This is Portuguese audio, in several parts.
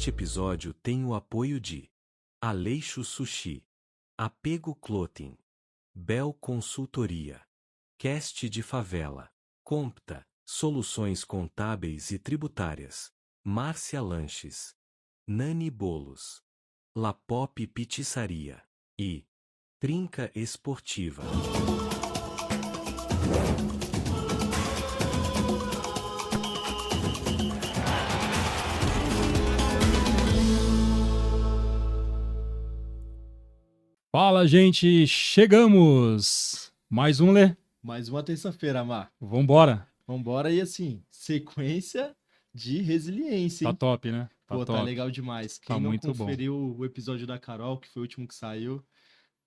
Este episódio tem o apoio de Aleixo Sushi, Apego Clothing, Bel Consultoria, Cast de Favela, Compta, Soluções Contábeis e Tributárias, Márcia Lanches, Nani Bolos, La Pop Pizzaria e Trinca Esportiva. Fala, gente! Chegamos! Mais um, Lê? Mais uma terça-feira, Mar. Vambora! Vambora e assim, sequência de resiliência, Tá hein? top, né? Pô, tá top. legal demais. Tá Quem não muito bom. conferiu o episódio da Carol, que foi o último que saiu,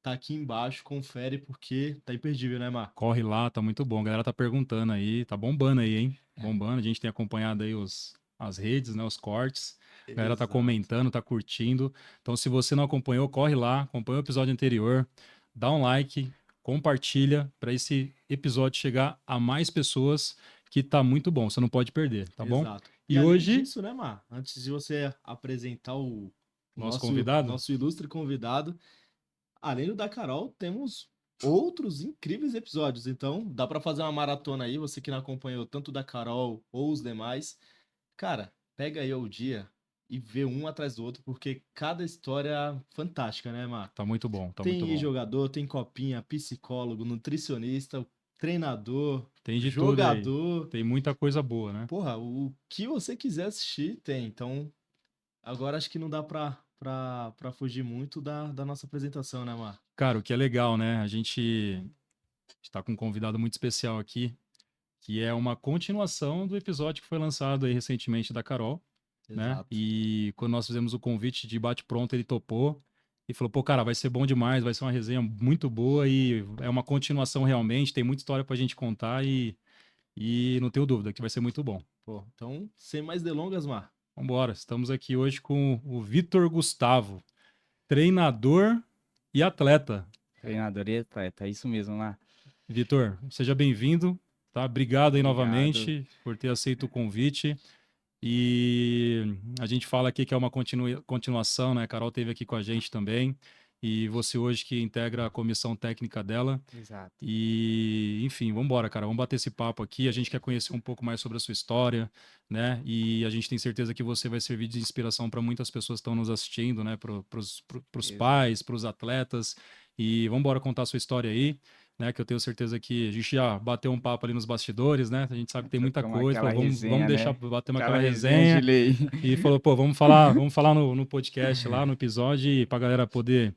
tá aqui embaixo, confere porque tá imperdível, né, Mar? Corre lá, tá muito bom. A galera tá perguntando aí, tá bombando aí, hein? Bombando. A gente tem acompanhado aí as redes, né? Os cortes. A galera tá Exato. comentando, tá curtindo. Então, se você não acompanhou, corre lá, acompanha o episódio anterior, dá um like, compartilha para esse episódio chegar a mais pessoas, que tá muito bom. Você não pode perder, tá bom? Exato. E além hoje, disso, né, Mar? Antes de você apresentar o nosso convidado? nosso ilustre convidado, além do da Carol, temos outros incríveis episódios. Então, dá pra fazer uma maratona aí, você que não acompanhou tanto da Carol ou os demais. Cara, pega aí o dia e vê um atrás do outro, porque cada história é fantástica, né, Mar? Tá muito bom, tá Tem muito bom. jogador, tem copinha, psicólogo, nutricionista, treinador, Tem de tudo aí. jogador. Tem muita coisa boa, né? Porra, o que você quiser assistir, tem. Então, agora acho que não dá pra fugir muito da nossa apresentação, né, Mar? Cara, o que é legal, né? A gente está com um convidado muito especial aqui, que é uma continuação do episódio que foi lançado aí recentemente da Carol, né? Exato. E quando nós fizemos o convite de bate-pronto, ele topou e falou: pô, cara, vai ser bom demais, vai ser uma resenha muito boa e é uma continuação realmente, tem muita história pra gente contar e não tenho dúvida que vai ser muito bom. Pô, então, sem mais delongas, Mar. Vambora, estamos aqui hoje com o Vitor Gustavo, treinador e atleta. Treinador e atleta, é isso mesmo lá. Vitor, seja bem-vindo, tá? Obrigado aí Obrigado. novamente por ter aceito o convite. E a gente fala aqui que é uma continuação, né? A Carol esteve aqui com a gente também. E você hoje que integra a comissão técnica dela. Exato. E, enfim, vamos embora, cara. Vamos bater esse papo aqui. A gente quer conhecer um pouco mais sobre a sua história, né? E a gente tem certeza que você vai servir de inspiração para muitas pessoas que estão nos assistindo, né? Para os pais, para os atletas. E vamos embora contar a sua história aí, né? Que eu tenho certeza que a gente já bateu um papo ali nos bastidores, né? A gente sabe que tem muita Trocamos coisa. aquela Falou, vamos resenha, deixar né? bater Aquela aquela resenha resenha. de lei. E falou, pô, vamos falar no podcast lá, no episódio, para a galera poder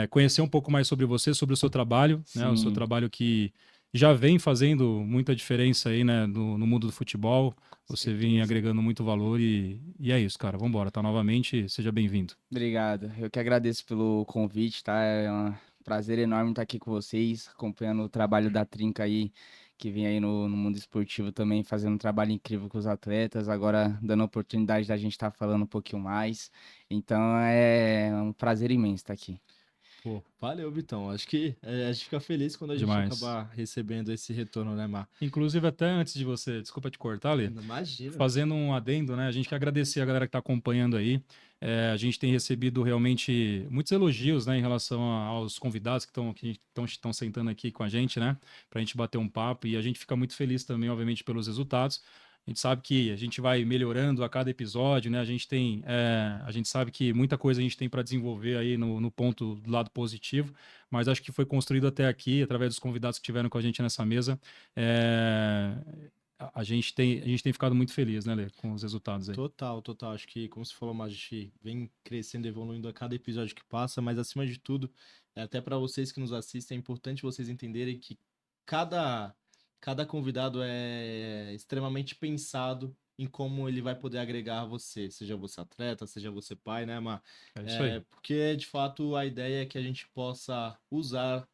conhecer um pouco mais sobre você, sobre o seu trabalho, né? O seu Sim. trabalho que já vem fazendo muita diferença aí, né? No mundo do futebol. Você vem agregando muito valor e é isso, cara. Vamos embora, tá? Novamente, seja bem-vindo. Obrigado. Eu que agradeço pelo convite, tá? É um prazer enorme estar aqui com vocês, acompanhando o trabalho da Trinca aí, que vem aí no mundo esportivo também, fazendo um trabalho incrível com os atletas, agora dando a oportunidade da gente estar falando um pouquinho mais. Então é um prazer imenso estar aqui. Pô, valeu, Vitão. Acho que a gente fica feliz quando a gente Demais. acabar recebendo esse retorno, né, Mar? Inclusive, até antes de você, desculpa te cortar, Lê, Imagina. fazendo um adendo, né? A gente quer agradecer a galera que está acompanhando aí. A gente tem recebido realmente muitos elogios, né, em relação aos convidados que estão sentando aqui com a gente, né, para a gente bater um papo. E a gente fica muito feliz também, obviamente, pelos resultados. A gente sabe que a gente vai melhorando a cada episódio, né? A gente sabe que muita coisa a gente tem para desenvolver aí no ponto do lado positivo, mas acho que foi construído até aqui, através dos convidados que estiveram com a gente nessa mesa. A gente tem ficado muito feliz, né, Lê, com os resultados aí. Total. Acho que, como você falou, Mar, a gente vem crescendo, evoluindo a cada episódio que passa, mas acima de tudo, até para vocês que nos assistem, é importante vocês entenderem que cada convidado é extremamente pensado em como ele vai poder agregar a você, seja você atleta, seja você pai, né, Mar? É isso aí. Porque, de fato, a ideia é que a gente possa usar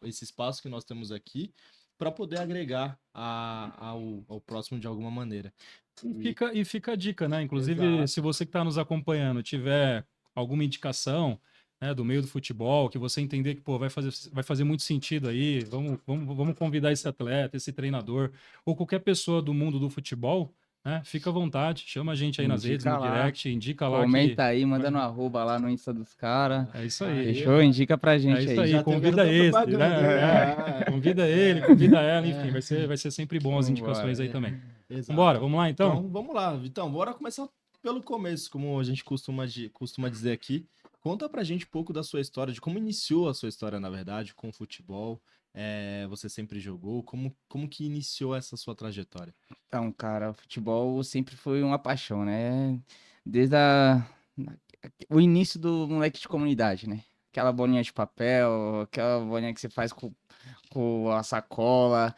esse espaço que nós temos aqui para poder agregar ao próximo de alguma maneira. E fica a dica, né? Inclusive, Exato. se você que está nos acompanhando tiver alguma indicação, né, do meio do futebol, que você entender que pô, vai fazer muito sentido aí, vamos convidar esse atleta, esse treinador, ou qualquer pessoa do mundo do futebol, né? Fica à vontade, chama a gente aí nas redes, Indica no lá. direct, indica lá que... Comenta aí, manda no arroba lá no Insta dos caras. É isso aí. Fechou? Indica pra É gente isso aí. aí, Já tem o convida garoto da esse, propaganda, hein? né? É. Convida ele, convida ela, enfim, vai ser sempre bom as indicações aí Vambora. também. Exato. Vambora, vamos lá então? Então, vamos lá, Vitão. Bora começar pelo começo, como a gente costuma dizer aqui. Conta pra gente um pouco da sua história, de como iniciou a sua história, na verdade, com o futebol. Você sempre jogou? Como que iniciou essa sua trajetória? Então, cara, o futebol sempre foi uma paixão, né? Desde o início do moleque de comunidade, né? Aquela bolinha de papel, aquela bolinha que você faz com a sacola.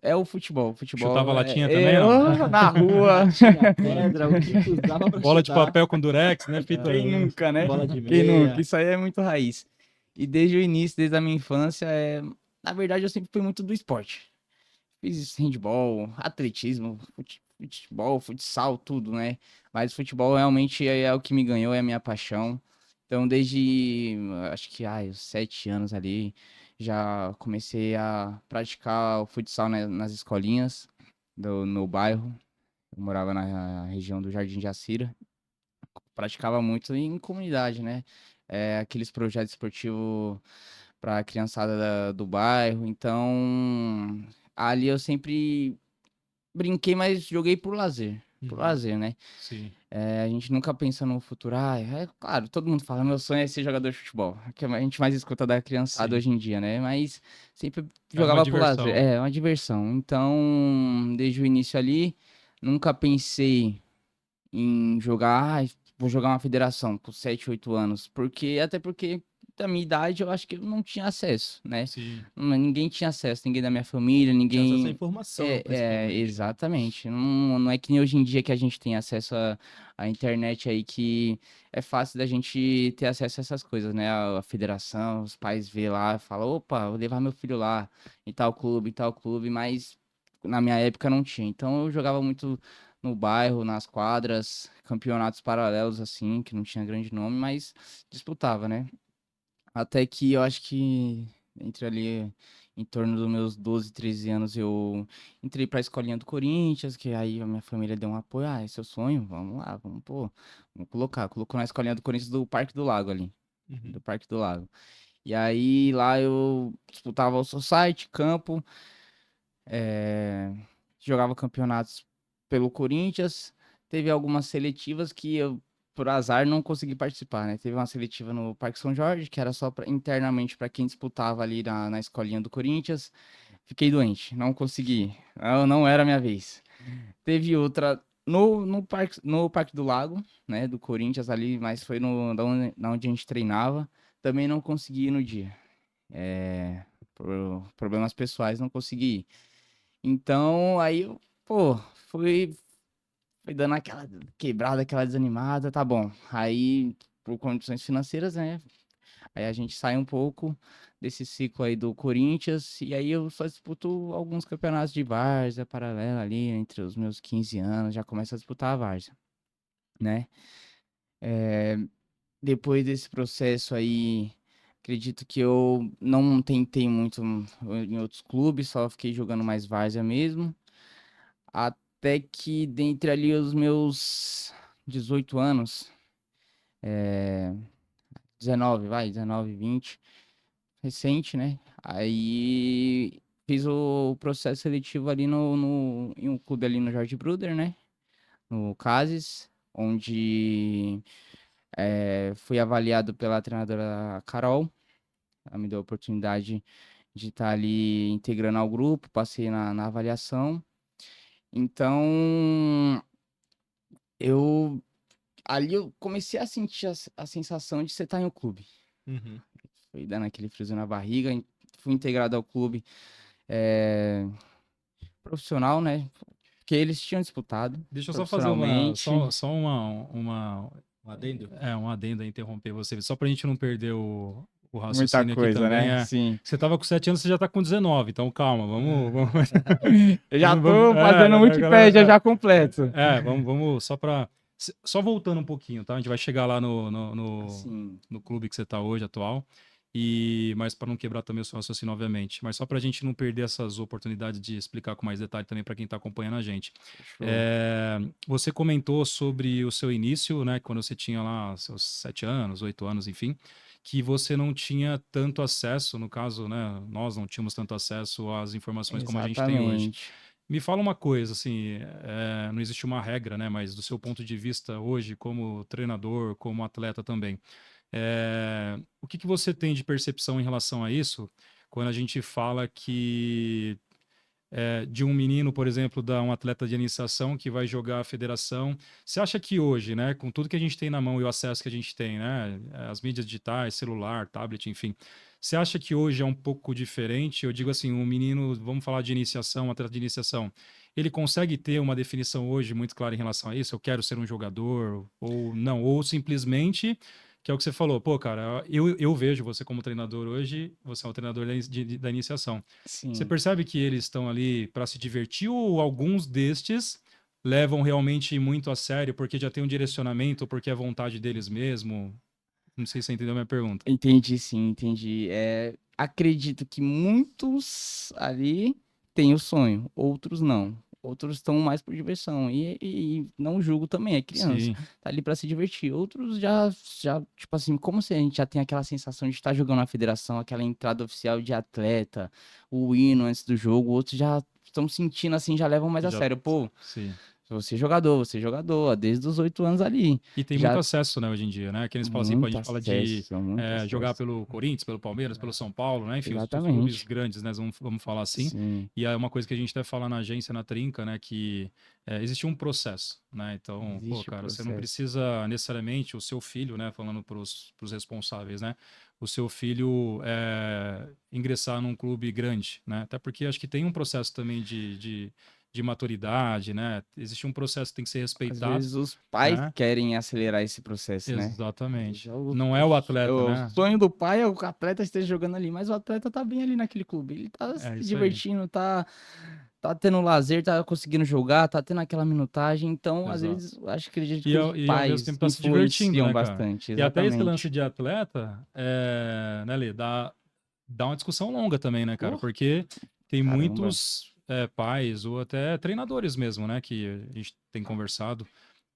É o futebol. O Chutava futebol latinha também, não? na rua. Tinha pedra, o que usava pra Bola de chutar. papel com durex, né? Fita... Quem nunca, né? Bola de Quem meia. nunca? Isso aí é muito raiz. E desde o início, desde a minha infância, na verdade, eu sempre fui muito do esporte. Fiz handball, atletismo, futebol, futsal, tudo, né? Mas futebol realmente é o que me ganhou, é a minha paixão. Então, desde, acho que, os 7 anos ali, já comecei a praticar o futsal nas escolinhas do meu bairro. Eu morava na região do Jardim de Acira. Praticava muito em comunidade, né? Aqueles projetos esportivos para a criançada do bairro. Então, ali eu sempre brinquei, mas joguei por lazer. Por Uhum. lazer, né? Sim. A gente nunca pensa no futuro. Claro, todo mundo fala, meu sonho é ser jogador de futebol. É que a gente mais escuta da criançada Sim. hoje em dia, né? Mas sempre Era uma jogava por diversão. lazer. É, uma diversão. Então, desde o início ali, nunca pensei em jogar, vou jogar uma federação com 7, 8 anos. Até porque, da minha idade, eu acho que eu não tinha acesso, né? Sim. Ninguém tinha acesso, ninguém da minha família, Tinha acesso à ninguém. informação, principalmente. Né? Exatamente. Não é que nem hoje em dia que a gente tem acesso à internet aí, que é fácil da gente ter acesso a essas coisas, né? A federação, os pais vê lá, falam, opa, vou levar meu filho lá, em tal clube, mas na minha época não tinha. Então eu jogava muito no bairro, nas quadras, campeonatos paralelos assim, que não tinha grande nome, mas disputava, né? Até que eu acho que entre ali em torno dos meus 12, 13 anos eu entrei pra escolinha do Corinthians, que aí a minha família deu um apoio, é seu sonho, vamos lá, vamos colocar. Colocou na escolinha do Corinthians do Parque do Lago ali, Uhum. do Parque do Lago. E aí lá eu disputava o society, campo, jogava campeonatos pelo Corinthians. Teve algumas seletivas que eu, por azar, não consegui participar, né? Teve uma seletiva no Parque São Jorge, que era só internamente para quem disputava ali na escolinha do Corinthians. Fiquei doente, não consegui. Não era a minha vez. Teve outra no Parque do Lago, né? Do Corinthians ali, mas foi da onde a gente treinava. Também não consegui ir no dia. Por problemas pessoais, não consegui ir. Então, aí eu, pô, foi dando aquela quebrada, aquela desanimada, tá bom. Aí, por condições financeiras, né? Aí a gente sai um pouco desse ciclo aí do Corinthians, e aí eu só disputo alguns campeonatos de várzea paralela ali, entre os meus 15 anos, já começo a disputar a várzea, né? Depois desse processo aí, acredito que eu não tentei muito em outros clubes, só fiquei jogando mais várzea mesmo. Até que dentre ali os meus 18 anos, 19, 20, recente, né? Aí fiz o processo seletivo ali em um clube ali no Jorge Bruder, né? No Cases, onde fui avaliado pela treinadora Carol. Ela me deu a oportunidade de estar ali integrando ao grupo, passei na avaliação. Então, eu ali eu comecei a sentir a sensação de você estar em um clube. Uhum. Foi dando aquele friozinho na barriga. Fui integrado ao clube profissional, né? Porque eles tinham disputado Deixa eu só fazer profissionalmente. Um adendo? um adendo a interromper você, só pra gente não perder o Muita raciocínio aqui coisa, também. né? Sim. Você tava com 7 anos, você já tá com 19, então calma, vamos... Eu já vamos- tô fazendo é, Wikipédia já completo. vamos só voltando um pouquinho, tá? A gente vai chegar lá Sim. no clube que você tá hoje, atual. Mas para não quebrar também o seu raciocínio, obviamente. Mas só para a gente não perder essas oportunidades de explicar com mais detalhe também para quem está acompanhando a gente. Show. Você comentou sobre o seu início, né? Quando você tinha lá seus 7 anos, 8 anos, enfim, que você não tinha tanto acesso, no caso, né? Nós não tínhamos tanto acesso às informações como a gente tem hoje. Exatamente. Me fala uma coisa, assim, não existe uma regra, né? Mas do seu ponto de vista hoje, como treinador, como atleta também, o que que você tem de percepção em relação a isso, quando a gente fala de um menino, por exemplo, um atleta de iniciação que vai jogar a federação? Você acha que hoje, né, com tudo que a gente tem na mão e o acesso que a gente tem, né, as mídias digitais, celular, tablet, enfim, você acha que hoje é um pouco diferente? Eu digo assim, um menino, vamos falar de iniciação, um atleta de iniciação, ele consegue ter uma definição hoje muito clara em relação a isso? Eu quero ser um jogador ou não? Ou simplesmente, que é o que você falou, pô, cara, eu vejo você como treinador hoje, você é um treinador da iniciação. Você Sim. percebe que eles estão ali para se divertir ou alguns destes levam realmente muito a sério porque já tem um direcionamento ou porque é vontade deles mesmo? Não sei se você entendeu a minha pergunta. Entendi, sim, entendi. Acredito que muitos ali têm o sonho, outros não. Outros estão mais por diversão. E não julgo também, é criança. Sim, Tá ali pra se divertir. Outros já, tipo assim, como se a gente já tem aquela sensação de estar jogando na federação, aquela entrada oficial de atleta, o hino antes do jogo, outros já estão sentindo assim, já levam mais que a já, sério. Pô, sim. você é jogador, ó, desde os 8 anos ali. E tem muito Já acesso, né, hoje em dia, né? Que eles falam assim, pô, a muito gente fala de acesso, muito jogar acesso. pelo Corinthians, pelo Palmeiras, pelo São Paulo, né? Enfim, os clubes Exatamente. grandes, né? Vamos falar assim. Sim, E é uma coisa que a gente até fala na agência, na Trinca, né? Que existe um processo, né? Então, pô, existe o cara, você não processo. precisa necessariamente o seu filho, né? Falando para os responsáveis, né? O seu filho ingressar num clube grande, né? Até porque acho que tem um processo também de maturidade, né? Existe um processo que tem que ser Às respeitado, vezes os pais né? querem acelerar esse processo, né? Às vezes Exatamente. é Não é o atleta, o né? sonho do pai é o atleta esteja jogando ali, mas o atleta tá bem ali naquele clube. Ele tá se É isso aí. divertindo, tá tendo lazer, tá conseguindo jogar, tá tendo aquela minutagem. Então, às Exato. vezes, eu acho que acredito E que os ao mesmo pais tempo tá se divertindo, influenciam né, cara? bastante, E até esse lance exatamente. de atleta, né, Lê, dá uma discussão longa também, né, cara? Pô, Porque tem caramba. muitos pais ou até treinadores mesmo, né, que a gente tem conversado,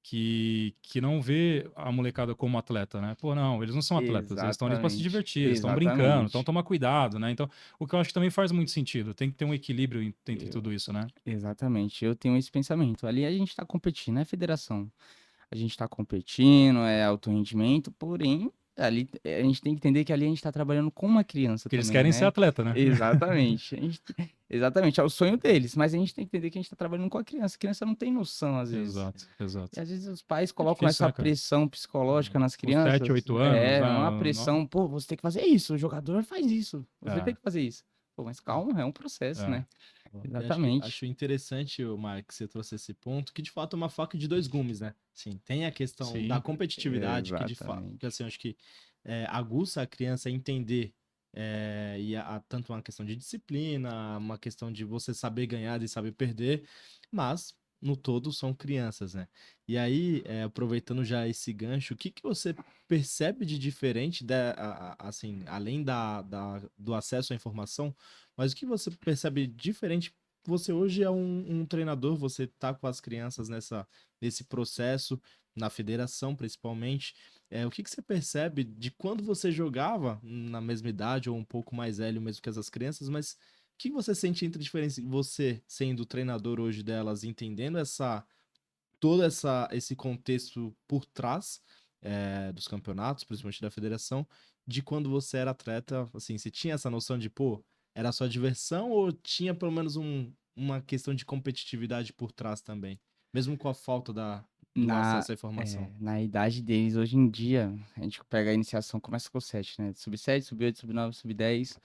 que não vê a molecada como atleta, né? Pô, não, eles não são atletas, eles estão ali para se Exatamente. divertir, eles estão brincando, então Exatamente. tomar cuidado, né? Então, o que eu acho que também faz muito sentido, tem que ter um equilíbrio entre Eu- tudo isso, né? Exatamente. Eu tenho esse pensamento. Ali a gente tá competindo, é federação. A gente está competindo, é alto rendimento, porém, ali a gente tem que entender que ali a gente está trabalhando com uma criança Porque eles também, querem ser né? atleta, né? Exatamente. Exatamente, é o sonho deles, mas a gente tem que entender que a gente está trabalhando com a criança. A criança não tem noção, às vezes. Exato, exato. E às vezes os pais É colocam difícil, essa né, cara? pressão psicológica nas Com 7, crianças. 8 anos, É, né? uma pressão, pô, você tem que fazer isso, o jogador faz isso, você tem É, que fazer isso. Pô, mas calma, é um processo, é. né? E acho que Exatamente. acho interessante, o Mark, que você trouxe esse ponto, que de fato é uma faca de dois gumes, né? Sim, tem a questão da Sim, competitividade, que de fato, que Exatamente. assim, acho que aguça a criança a entender, tanto uma questão de disciplina, uma questão de você saber ganhar e saber perder, mas no todo são crianças, né? E aí, aproveitando já esse gancho, o que que você percebe de diferente, assim, além do acesso à informação, mas o que você percebe diferente? Você hoje é um treinador, você tá com as crianças nesse processo, na federação principalmente. O que que você percebe de quando você jogava na mesma idade ou um pouco mais velho mesmo que essas crianças, mas o que você sente entre diferença, você sendo treinador hoje delas, entendendo esse contexto por trás dos campeonatos, principalmente da federação, de quando você era atleta, assim, você tinha essa noção de, pô, era só diversão ou tinha pelo menos uma questão de competitividade por trás também, mesmo com a falta do Na, acesso à informação? na idade deles, hoje em dia, a gente pega a iniciação, começa com 7, né? Sub-7, sub-8, sub-9, sub-10.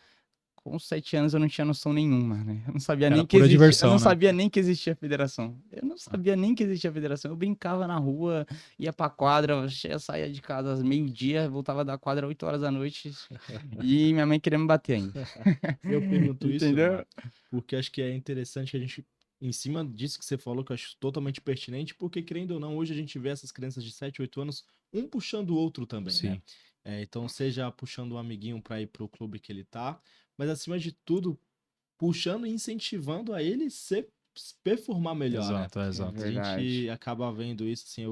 Com 7 anos eu não tinha noção nenhuma, né? Eu não sabia era nem que pura existia, eu não diversão, né? sabia nem que existia federação. Eu não sabia nem que existia federação. Eu brincava na rua, ia pra quadra, eu saía de casa às meio-dia, voltava da quadra 8 horas da noite e minha mãe queria me bater ainda. Eu pergunto isso, Entendeu? Marco, porque acho que é interessante que a gente, em cima disso que você falou, que eu acho totalmente pertinente, porque, querendo ou não, hoje a gente vê essas crianças de 7, 8 anos, um puxando o outro também, né? Sim. Então, seja puxando um amiguinho para ir pro clube que ele tá, mas acima de tudo, puxando e incentivando a ele se performar melhor, né? Exato, É exato. A verdade. gente acaba vendo isso, assim,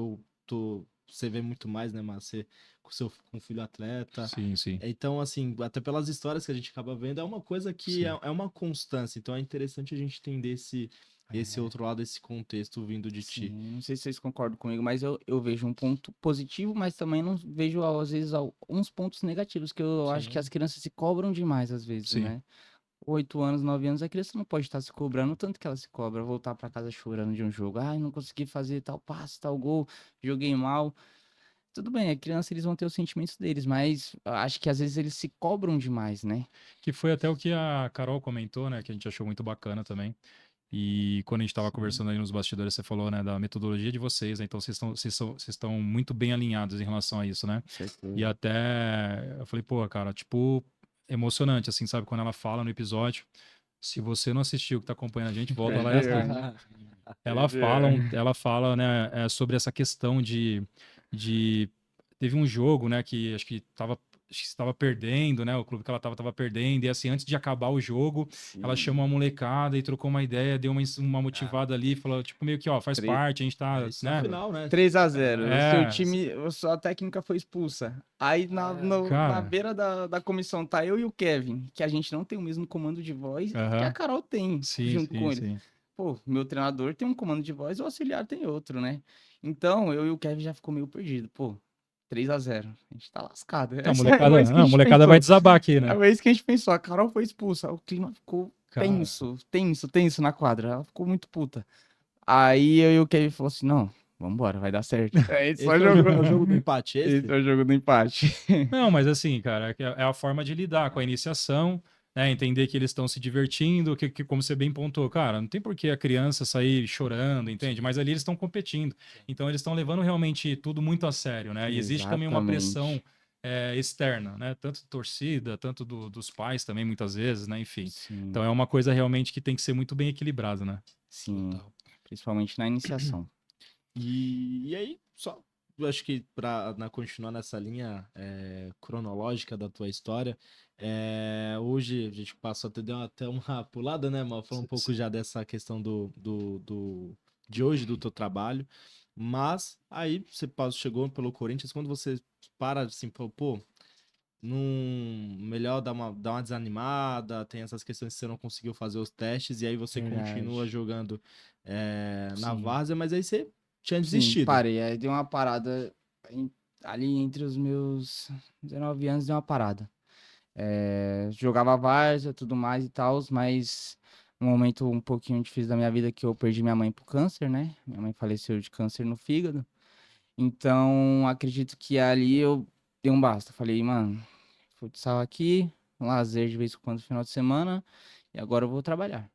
você vê muito mais, né, Márcio, você com filho atleta. Sim, sim. Então, assim, até pelas histórias que a gente acaba vendo, é uma coisa que Sim. é uma constância. Então, é interessante a gente entender esse É, outro lado, esse contexto vindo de sim, ti. não sei se vocês concordam comigo, mas eu vejo um ponto positivo, mas também não vejo, às vezes, uns pontos negativos, que eu acho que Sim. as crianças se cobram demais, às vezes, Sim. né? 8 anos, 9 anos, a criança não pode estar se cobrando o tanto que ela se cobra, voltar para casa chorando de um jogo. Ai, não consegui fazer tal passe, tal gol, joguei mal. Tudo bem, a criança eles vão ter os sentimentos deles, mas eu acho que às vezes eles se cobram demais, né? Que foi até o que a Carol comentou, né? Que a gente achou muito bacana também. E quando a gente estava Sim, conversando aí nos bastidores, você falou, né, da metodologia de vocês, né? Então vocês estão muito bem alinhados em relação a isso, né? com E certeza. até eu falei, pô, cara, tipo, emocionante, assim, sabe? Quando ela fala no episódio, se você não assistiu, que tá acompanhando a gente, volta lá e Perdeu, assiste. hein? Perdeu. Ela fala, né, sobre essa questão de teve um jogo, né, que acho que estava perdendo, né, o clube que ela tava perdendo, e assim, antes de acabar o jogo, ela Sim. chamou a molecada e trocou uma ideia, deu uma Ah, motivada ali, falou, tipo, meio que, ó, faz parte, a gente tá, isso na né, final, né? 3-0. O seu é, time, a sua técnica foi expulsa. Aí na cara, beira da comissão tá eu e o Kevin, que a gente não tem o mesmo comando de voz que a aham, Carol tem, sim, junto sim, com ele. sim. Pô, meu treinador tem um comando de voz, o auxiliar tem outro, né? Então, eu e o Kevin já ficou meio perdido. Pô, 3-0. A gente tá lascado. É o isso que a A gente molecada vai pensou. desabar aqui, né? É isso que a gente pensou. A Carol foi expulsa. O clima ficou Cara, tenso, tenso, tenso na quadra. Ela ficou muito puta. Aí eu e o Kevin falou assim: não, vambora, vai dar certo. Aí a gente só Esse jogou. é o jogo do empate, Esse esse? é o jogo do empate. não, mas assim, cara, é a forma de lidar com a iniciação, né? Entender que eles estão se divertindo, como você bem pontuou, cara, não tem por que a criança sair chorando, entende? Mas ali eles estão competindo. Então eles estão levando realmente tudo muito a sério, né? E existe também uma pressão Exatamente. externa, né? Tanto torcida, tanto dos pais também, muitas vezes, né? Enfim. Sim, Então é uma coisa realmente que tem que ser muito bem equilibrada, né? sim. Total. Principalmente na iniciação. E aí, só, eu acho que para continuar nessa linha cronológica da tua história, hoje a gente passou deu até uma pulada, né, mal? Falou um pouco já dessa questão de hoje, do teu trabalho, mas aí você chegou pelo Corinthians, quando você para assim, pô, melhor dar uma desanimada, tem essas questões que você não conseguiu fazer os testes, e aí você continua Verdade. jogando na Sim. várzea, mas aí você tinha Sim, desistido. parei. Aí deu uma parada ali entre os meus 19 anos, deu uma parada. Jogava várzea, tudo mais e tal, mas um momento um pouquinho difícil da minha vida que eu perdi minha mãe pro câncer, né? Minha mãe faleceu de câncer no fígado. Então, acredito que ali eu dei um basta. Falei, mano, futsal aqui, um lazer de vez em quando no final de semana, e agora eu vou trabalhar.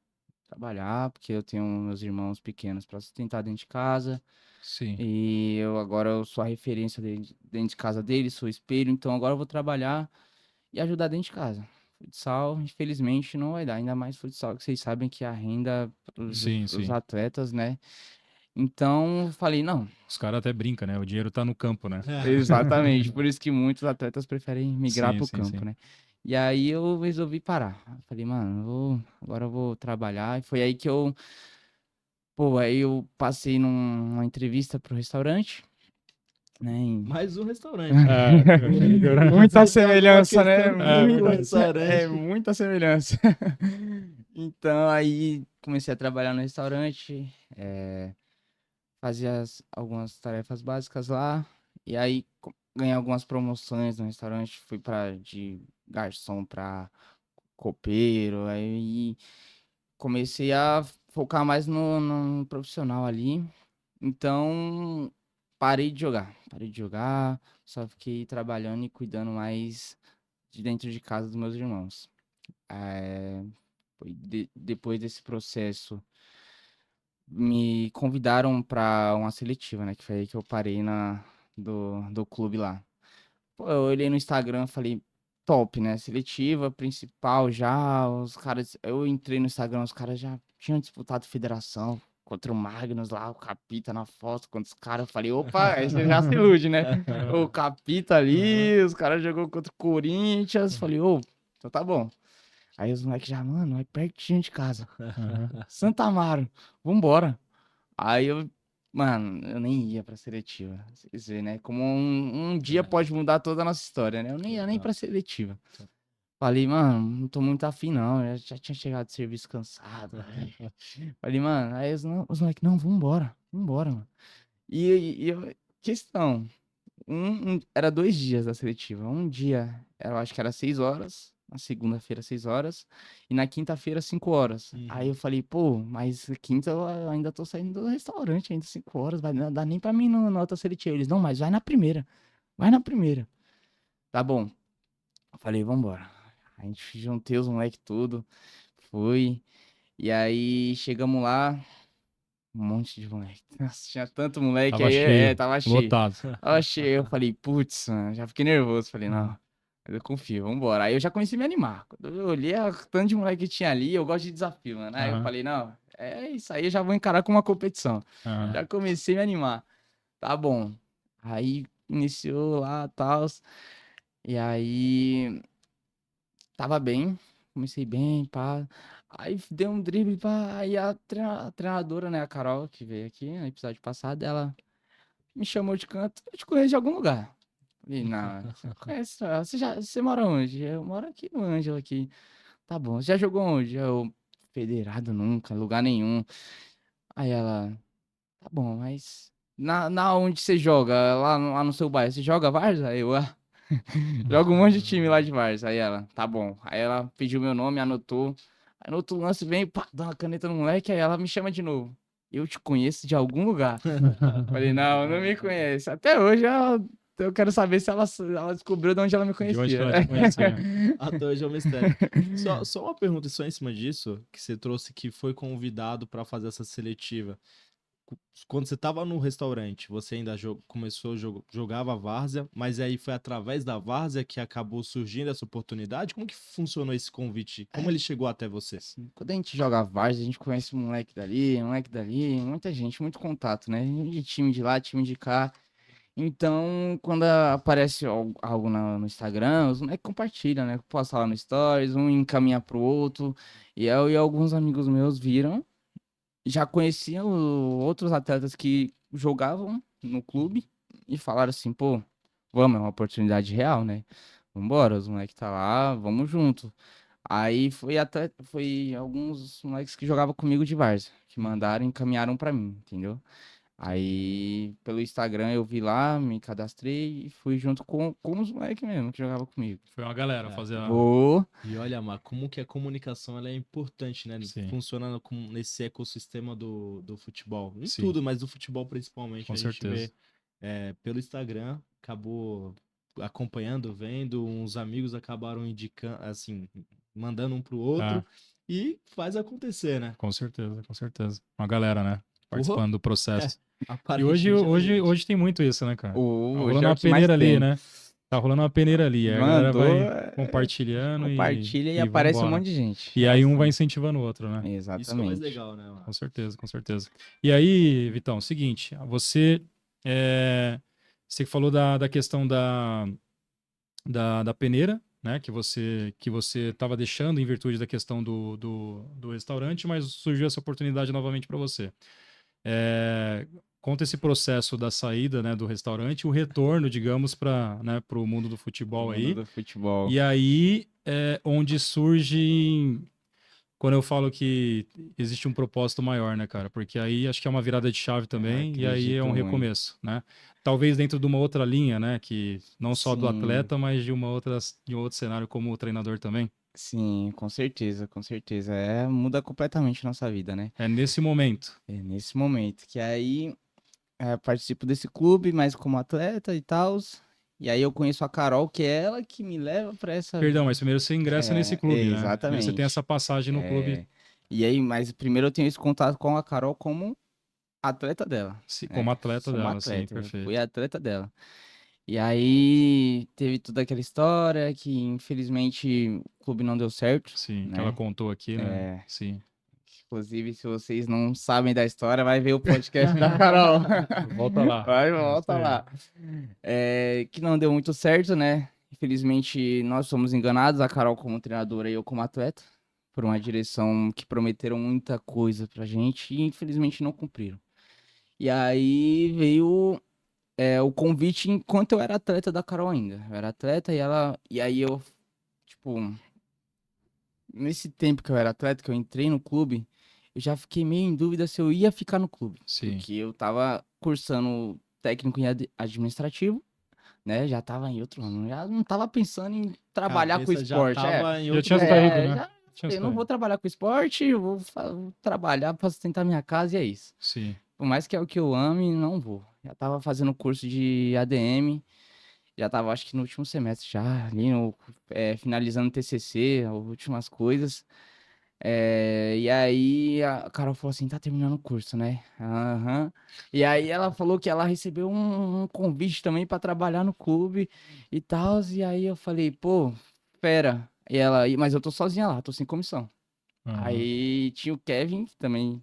Trabalhar, porque eu tenho meus irmãos pequenos para sustentar dentro de casa, Sim. e eu sou a referência dentro de casa deles, sou o espelho, então agora eu vou trabalhar e ajudar dentro de casa. Futsal, infelizmente, não vai dar, ainda mais futsal, que vocês sabem que a renda Sim, pros sim. atletas, né? Então, eu falei, não, Os caras até brincam, né? O dinheiro tá no campo, né? exatamente, por isso que muitos atletas preferem migrar Sim, pro sim, campo, sim. né? E aí eu resolvi parar. Eu falei, mano, agora eu vou trabalhar. E foi aí que aí eu passei numa entrevista pro restaurante, né? Mais um restaurante. É, Muita Sempre tem alguma semelhança, né? questão com o verdade. restaurante. Muita semelhança. Então aí comecei a trabalhar no restaurante, fazia algumas tarefas básicas lá, e aí ganhei algumas promoções no restaurante, fui para de garçom para copeiro, aí comecei a focar mais no profissional ali. Então parei de jogar, só fiquei trabalhando e cuidando mais de dentro de casa dos meus irmãos. Depois desse processo me convidaram para uma seletiva, né? Que foi aí que eu parei do clube lá. Pô, eu olhei no Instagram e falei, top, né? Seletiva principal já, os caras. Eu entrei no Instagram, os caras já tinham disputado federação. contra o Magnus lá, o Capita na foto, contra os caras. Eu falei, opa, aí você já se ilude, né? O Capita ali, os caras jogou contra o Corinthians. Falei, ô, então tá bom. Aí os moleques já, mano, é pertinho de casa. Santa Amaro, vambora. Aí eu, mano, eu nem ia pra seletiva. Vocês veem, né? Como um dia pode mudar toda a nossa história, né? Eu nem ia nem pra seletiva. Falei, mano, não tô muito afim, não. Eu já tinha chegado de serviço cansado. Falei, mano, aí os moleques, não, vambora, mano. Questão, era 2 dias da seletiva. Um dia, eu acho que era 6 horas, na segunda-feira, 6 horas, e na quinta-feira, 5 horas. Aí eu falei, pô, mas quinta eu ainda tô saindo do restaurante, ainda 5 horas, vai não dá nem pra mim na outra seletiva. Eles, não, mas vai na primeira, vai na primeira. Tá bom. Eu falei, vambora. A gente juntei os moleques tudo, fui, e aí chegamos lá, um monte de moleque. Nossa, tinha tanto moleque Tava aí, cheio, tava cheio. lotado. Tava cheio, eu falei, putz, mano, já fiquei nervoso. Falei, não, mas eu confio, vambora. Aí eu já comecei a me animar. Quando eu olhei o tanto de moleque que tinha ali, eu gosto de desafio, mano. Aí eu Aham. falei, não, é isso aí, eu já vou encarar como uma competição. Aham. Já comecei a me animar. Tá bom. Aí iniciou lá, tal. E aí tava bem, comecei bem, pá. Aí dei um drible, pá. Aí a treinadora, né, a Carol, que veio aqui no episódio passado, ela me chamou de canto, eu te conheço de algum lugar. Falei, não, você não conhece, não. Você mora onde? Eu moro aqui no Ângelo aqui. Tá bom, você já jogou onde? Eu, federado nunca, lugar nenhum. Aí ela, tá bom, mas na onde você joga? Lá no seu bairro, você joga Várzea? Aí eu, joga um monte de time lá de Várzea. Aí ela, tá bom. Aí ela pediu meu nome, anotou. Aí no outro lance vem, pá, dá uma caneta no moleque, aí ela me chama de novo. Eu te conheço de algum lugar. Falei, não me conhece. Até hoje eu quero saber se ela descobriu de onde ela me De onde que conhecia. ela te conhecia? Até hoje é um mistério. Só uma pergunta só em cima disso, que você trouxe que foi convidado para fazer essa seletiva. Quando você estava no restaurante, você ainda começou, jogava várzea, mas aí foi através da várzea que acabou surgindo essa oportunidade? Como que funcionou esse convite? Como ele chegou até você? Assim, quando a gente joga Várzea, a gente conhece moleque dali, muita gente, muito contato, né? De time de lá, time de cá. Então, quando aparece algo no Instagram, os moleques compartilham, né? Posta lá no Stories, um encaminha pro outro. E eu e alguns amigos meus viram, já conheciam outros atletas que jogavam no clube e falaram assim, pô, vamos, é uma oportunidade real, né? Vambora, os moleques tá lá, vamos junto. Aí foi alguns moleques que jogavam comigo de várzea, que mandaram e encaminharam pra mim, entendeu? Aí, pelo Instagram, eu vi lá, me cadastrei e fui junto com os moleques mesmo que jogavam comigo. Foi uma galera É. fazer a... Vou. E olha, Mar, como que a comunicação ela é importante, né? Sim, Funcionando nesse ecossistema do futebol. Em sim, tudo, mas do futebol principalmente. com A gente certeza. vê pelo Instagram, acabou acompanhando, vendo, uns amigos acabaram indicando, assim, mandando um pro Ah, outro e faz acontecer, né? com certeza, com certeza. Uma galera, né? Porra, Participando do processo. E aparentemente era gente. hoje tem muito isso, né, cara? Tá Hoje rolando é o uma que mais peneira ali, tem. né? Tá rolando uma peneira ali. Aí a galera Mandou, vai compartilhando compartilha e e aparece um vambora. monte de gente. E É aí um vai assim. incentivando o outro, né? Isso que é o mais Exatamente. legal, né, Mar? Com certeza, com certeza. E aí, Vitão, seguinte, você falou da questão da peneira, né? Que você estava deixando em virtude da questão do restaurante, mas surgiu essa oportunidade novamente para você. Conta esse processo da saída, né, do restaurante, e o retorno, digamos, para, né, o mundo do O futebol mundo aí. do futebol. E aí é onde surge quando eu falo que existe um propósito maior, né, cara? Porque aí acho que é uma virada de chave também, e aí é Acredito um muito. recomeço, né? Talvez dentro de uma outra linha, né? Que não só do Sim, atleta, mas de um outro cenário como o treinador também. sim, com certeza, com certeza. Muda completamente a nossa vida, né? É nesse momento. É nesse momento. Que aí participo desse clube, mas como atleta e tal. E aí eu conheço a Carol, que é ela que me leva pra essa. Perdão, mas primeiro você ingressa nesse clube, né? Primeiro você tem essa Exatamente. passagem no clube E aí, mas primeiro eu tenho esse contato com a Carol como atleta dela, como né? atleta Como dela, sim, atleta, eu fui perfeito. atleta dela. E aí teve toda aquela história que infelizmente o clube não deu certo, Sim, que ela né? contou aqui, né? É, Sim, Inclusive, se vocês não sabem da história, vai ver o podcast da Carol. Volta lá. Volta lá. Que não deu muito certo, né? Infelizmente, nós fomos enganados, a Carol como treinadora e eu como atleta, por uma direção que prometeram muita coisa pra gente e infelizmente não cumpriram. E aí veio o convite enquanto eu era atleta da Carol ainda. Eu era atleta e aí eu, tipo, nesse tempo que eu era atleta, que eu entrei no clube, eu já fiquei meio em dúvida se eu ia ficar no clube. Sim. Porque eu tava cursando técnico em administrativo, né? Já tava em outro ano. Já não tava pensando em trabalhar com Cabeça esporte. Já tava em Já outro tinha lugar. saído, né? Já Tinha falei, não saído. vou trabalhar com esporte, eu vou trabalhar pra sustentar minha casa e é isso. Sim. Por mais que é o que eu ame, não vou. Já tava fazendo curso de ADM, já tava acho que no último semestre já, ali finalizando o TCC, as últimas coisas. E aí a Carol falou assim, tá terminando o curso, né? Aham. E aí ela falou que ela recebeu um convite também pra trabalhar no clube e tal. E aí eu falei, pô, fera. Mas eu tô sozinha lá, tô sem comissão. Aham. Aí tinha o Kevin, que também,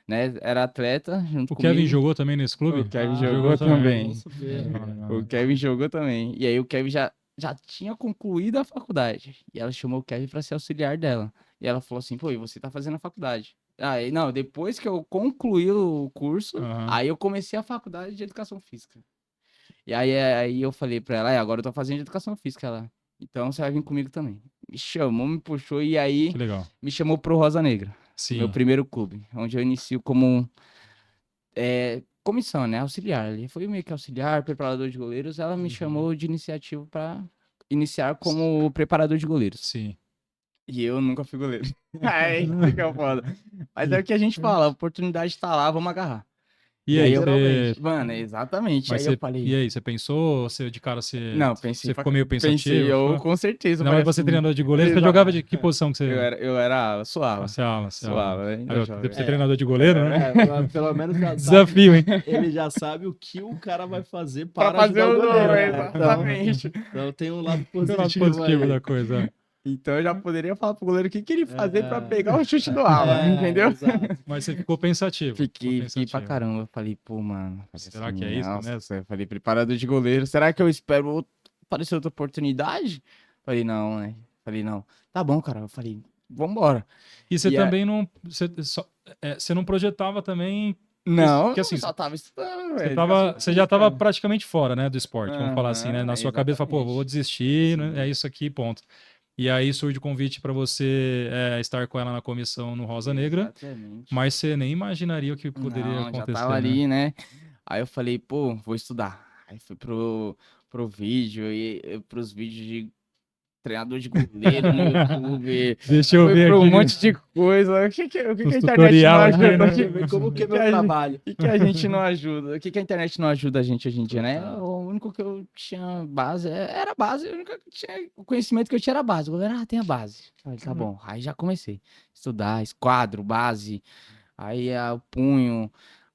né, era atleta junto O comigo. Kevin jogou também nesse clube? O Kevin Ah, jogou também. vamos saber. O Kevin jogou também. E aí o Kevin já tinha concluído a faculdade. E ela chamou o Kevin pra ser auxiliar dela. E ela falou assim, pô, e você tá fazendo a faculdade? Aí, não, depois que eu concluí o curso, Aham. aí eu comecei a faculdade de educação física. E aí eu falei pra ela, agora eu tô fazendo educação física. Ela, então você vai vir comigo também. Me chamou, me puxou e aí Que legal. me chamou pro Rosa Negra, meu Sim. primeiro clube, onde eu inicio como comissão, né? Auxiliar. Ali foi meio que auxiliar, preparador de goleiros. Ela me chamou de iniciativa pra iniciar como preparador de goleiros. Sim. E eu nunca fui goleiro. Aí, isso que é foda. Mas é o que a gente fala, a oportunidade tá lá, vamos agarrar. E aí, Literalmente. Mano, exatamente. mas Aí você... eu falei. E aí, você pensou, você de cara, você... Não, pensei. Você ficou meio pensativo? Pensei, eu ficou? com certeza. Não, falei mas você assim, treinador de goleiro, você exato. jogava de que posição que você... Eu era suave. Você ama, você ama. Suave, ainda Aí, joga. deve ser treinador de goleiro, né? Pelo menos já sabe, Desafio, hein? ele já sabe o que o cara vai fazer Pra para fazer ajudar o o goleiro. gol, né? exatamente. Então tem um lado Tem o lado positivo, positivo aí. da coisa. Então eu já poderia falar pro goleiro o que ele fazer pra pegar o chute do ala, entendeu? Exato. Mas você ficou pensativo. Fiquei ficou pra pensativo. caramba. Eu falei, pô, mano. Será que é isso Nossa, eu falei, preparador de goleiro. Será que eu espero aparecer outra oportunidade? Falei, não, né? Falei, não. Tá bom, cara. Eu falei, vambora. E você E também não... Você não projetava também... Não, Porque assim, eu só tava estudando, Você, velho. você já tava praticamente fora, né, do esporte, vamos falar assim, né? Aham, Na sua cabeça, fala, pô, exatamente. vou desistir, né? Sim. É isso aqui, ponto. E aí surge o convite para você estar com ela na comissão no Rosa Negra, Exatamente. mas você nem imaginaria o que poderia Não, acontecer, já tava ali, né? Aí eu falei, pô, vou estudar. Aí fui pro vídeo e pros vídeos de treinador de goleiro no YouTube. Deixa eu Fui ver pra um aqui. monte de coisa. O que a Os internet não tutorial aqui, ajuda? né? Como que é meu a gente- trabalho? O que a gente não ajuda? O que a internet não ajuda a gente hoje em dia, né? Total. O único que eu tinha base era base. O único que tinha, o conhecimento que eu tinha era base. O goleiro, tem a base. Falei, tá bom. Aí já comecei. Estudar, esquadro, base. Aí o punho.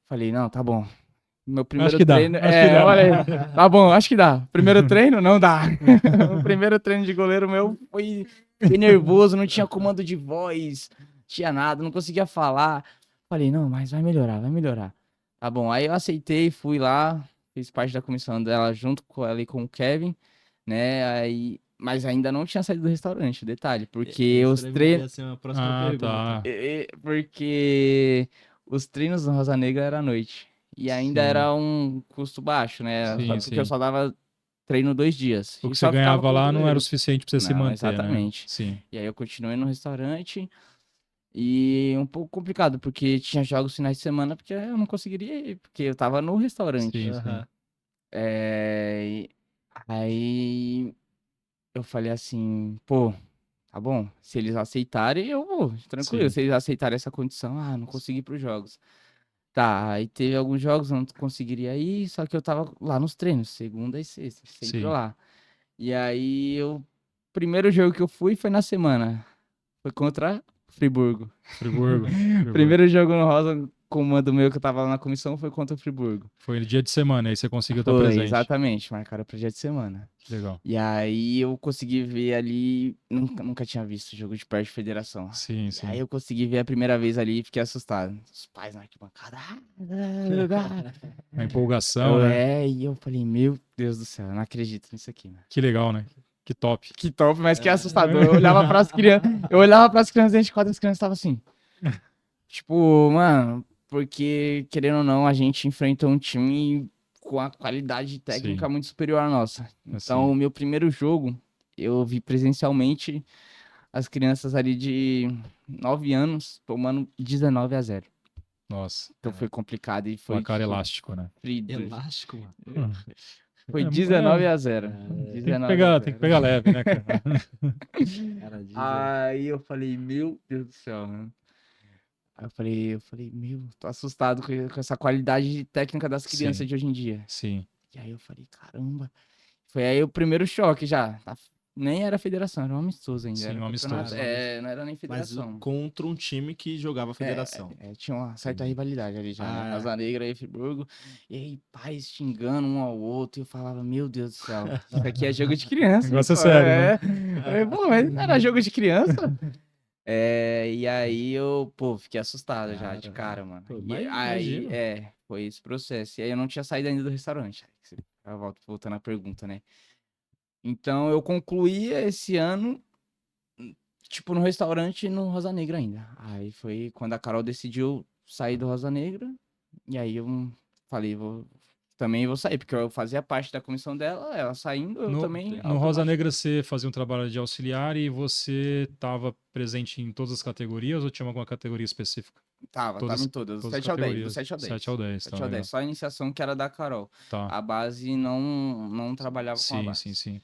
Falei, não, tá bom. Meu primeiro que dá, treino. acho que dá. Olha aí. Tá bom, acho que dá. Primeiro treino, não dá. O primeiro treino de goleiro meu foi nervoso, não tinha comando de voz, tinha nada, não conseguia falar. Falei, não, mas vai melhorar, vai melhorar. Tá bom, aí eu aceitei, fui lá, fiz parte da comissão dela junto com ela e com o Kevin, né? Aí, mas ainda não tinha saído do restaurante, detalhe, porque os treinos. Essa é uma próxima pergunta. tá. Porque os treinos no Rosa Negra era à noite. E ainda Sim. era um custo baixo, né? Sim, Porque sim. eu só dava treino 2 dias. O E que só você ficava ganhava com os lá não era o goleiros. suficiente para você se Não, manter, exatamente. né? Sim. E aí eu continuei no restaurante. E um pouco complicado, porque tinha jogos finais de semana, porque eu não conseguiria ir, porque eu tava no restaurante. Sim, Aham. E aí eu falei assim, pô, tá bom, se eles aceitarem, eu vou, tranquilo. Sim. Se eles aceitarem essa condição, não consegui ir pros jogos. Tá, aí teve alguns jogos, não conseguiria ir, só que eu tava lá nos treinos, segunda e sexta, sempre Sim. lá. E aí, primeiro jogo que eu fui foi na semana, foi contra Friburgo. Friburgo. Primeiro jogo no Rosa, comando meu que eu tava lá na comissão foi contra o Friburgo. Foi dia de semana, aí você conseguiu estar Foi, presente. exatamente, marcaram pra dia de semana. Que legal. E aí eu consegui ver ali, nunca tinha visto jogo de perto de federação. Sim, E sim. aí eu consegui ver a primeira vez ali e fiquei assustado. Os pais na arquibancada. A empolgação, né? E eu falei, meu Deus do céu, eu não acredito nisso aqui, mano. Que legal, né? Que top. Que top, mas que assustador. Eu olhava pras crianças dentro de quadra, as crianças estavam assim. Tipo, mano, porque, querendo ou não, a gente enfrenta um time com a qualidade técnica Sim. muito superior à nossa. Então, Assim. o meu primeiro jogo, eu vi presencialmente as crianças ali de 9 anos tomando 19-0. Nossa. Então foi complicado e foi Placar elástico, né? sofrido. Elástico, mano. Foi É, 19-0. tem que pegar leve, né, cara? Cara, diz Aí eu falei, meu Deus do céu, né? Aí eu falei, meu, tô assustado com essa qualidade técnica das crianças Sim. de hoje em dia. Sim. E aí eu falei, caramba. Foi aí o primeiro choque já. Nem era federação, era um amistoso ainda. Sim, Era um campeonato. amistoso. Não era nem Mas federação. contra um time que jogava federação. Tinha uma certa Entendi. rivalidade ali já, né? Ah, Rosa Negra e Friburgo. E aí, pais xingando um ao outro. E eu falava, meu Deus do céu, isso aqui é jogo de criança. O negócio é pô, sério, né? Eu falei, pô, mas não era jogo de criança? E aí eu, pô, fiquei assustado já, de cara, mano. Pô, E mas aí, imagino. foi esse processo. E aí eu não tinha saído ainda do restaurante. Voltando à pergunta, né? Então eu concluí esse ano, tipo, no restaurante no Rosa Negra ainda. Aí foi quando a Carol decidiu sair do Rosa Negra. E aí eu falei, também vou sair, porque eu fazia parte da comissão dela, ela saindo, eu também No Rosa automaticamente. Negra você fazia um trabalho de auxiliar e você estava presente em todas as categorias ou tinha alguma categoria específica? Tava em todas, do Todas as 7 ao 10, do categorias. 7 ao 10. 7 ao 10, tá 7 ao 10, legal. só a iniciação que era da Carol. Tá. A base não trabalhava com a Sim, base. sim, sim.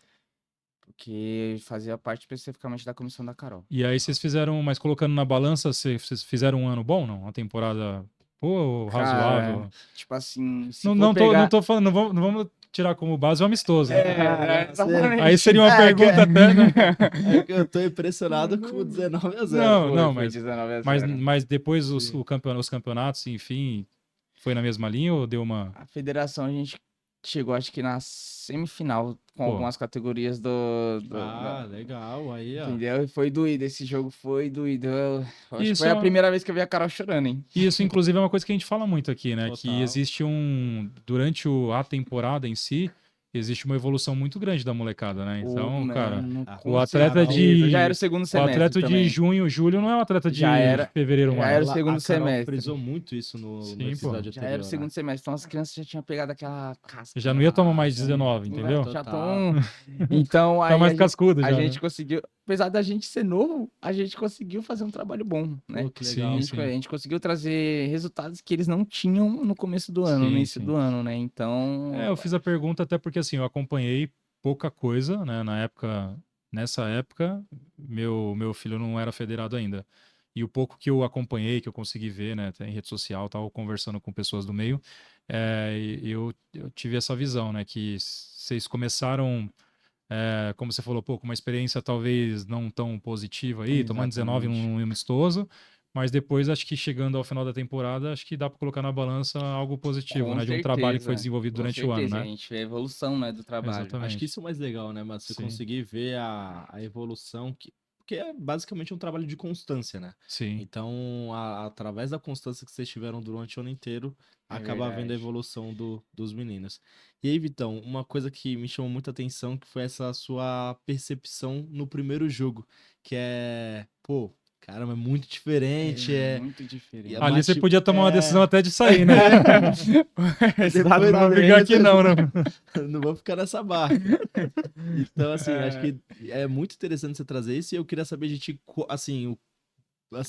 Porque fazia parte especificamente da comissão da Carol. E aí vocês fizeram, mas colocando na balança, vocês fizeram um ano bom, não? Uma temporada, pô, razoável. Cara, tipo assim, se Não, for não pegar... tô falando, não vamos tirar como base o amistoso, né? exatamente. Aí seria uma pergunta até, né? É que eu tô impressionado com o 19-0. Não, Foi mas 19-0. mas depois os Sim. campeonatos, enfim, foi na mesma linha ou deu uma... A federação, a gente chegou, acho que na semifinal, com Pô. algumas categorias Legal. Aí, ó. entendeu? E foi doído, esse jogo foi doído. Eu acho que Isso foi a primeira vez que eu vi a Carol chorando, hein? Isso, inclusive, é uma coisa que a gente fala muito aqui, né? Que Total. existe durante a temporada em si, existe uma evolução muito grande da molecada, né? Então, cara, o atleta Já era o segundo o semestre atleta de também. junho, julho não é um atleta de Já era- fevereiro, já março. era o segundo A Carol semestre. frisou muito isso no Sim, episódio Já anterior. era o segundo né? semestre, então as crianças já tinham pegado aquela casca. Já não ia tomar mais 19, entendeu? Já Total. estão. Então, Tá aí mais cascudo a já, gente né? conseguiu, apesar da gente ser novo, a gente conseguiu fazer um trabalho bom, né? Pô, que Sim, legal. A gente conseguiu trazer resultados que eles não tinham no começo do ano, no Sim, início sim. do ano, né? Então, Eu fiz a pergunta até porque, assim, eu acompanhei pouca coisa, né? Nessa época, meu filho não era federado ainda. E o pouco que eu acompanhei, que eu consegui ver, né, até em rede social, tal, conversando com pessoas do meio, eu tive essa visão, né, que vocês começaram, como você falou, pô, com uma experiência talvez não tão positiva aí, tomando 19 Exatamente. num amistoso, mas depois acho que chegando ao final da temporada, acho que dá para colocar na balança algo positivo, com né, de um trabalho que foi certeza, desenvolvido com durante o ano, certeza. A né? gente vê a evolução, né, do trabalho. Acho que Exatamente. isso é o mais legal, né, mas você Sim. conseguir ver a evolução, porque é basicamente um trabalho de constância, né? Sim. Então, através da constância que vocês tiveram durante o ano inteiro, É acaba vendo a verdade. evolução dos meninos. E aí, Vitão, uma coisa que me chamou muita atenção, que foi essa sua percepção no primeiro jogo, que é, pô, caramba, é muito diferente, Muito diferente. Ali você podia tomar uma decisão até de sair, né? Depois Não vou ficar aqui não, né? não vou ficar nessa barca. Então, assim, acho que é muito interessante você trazer isso e eu queria saber de ti, assim,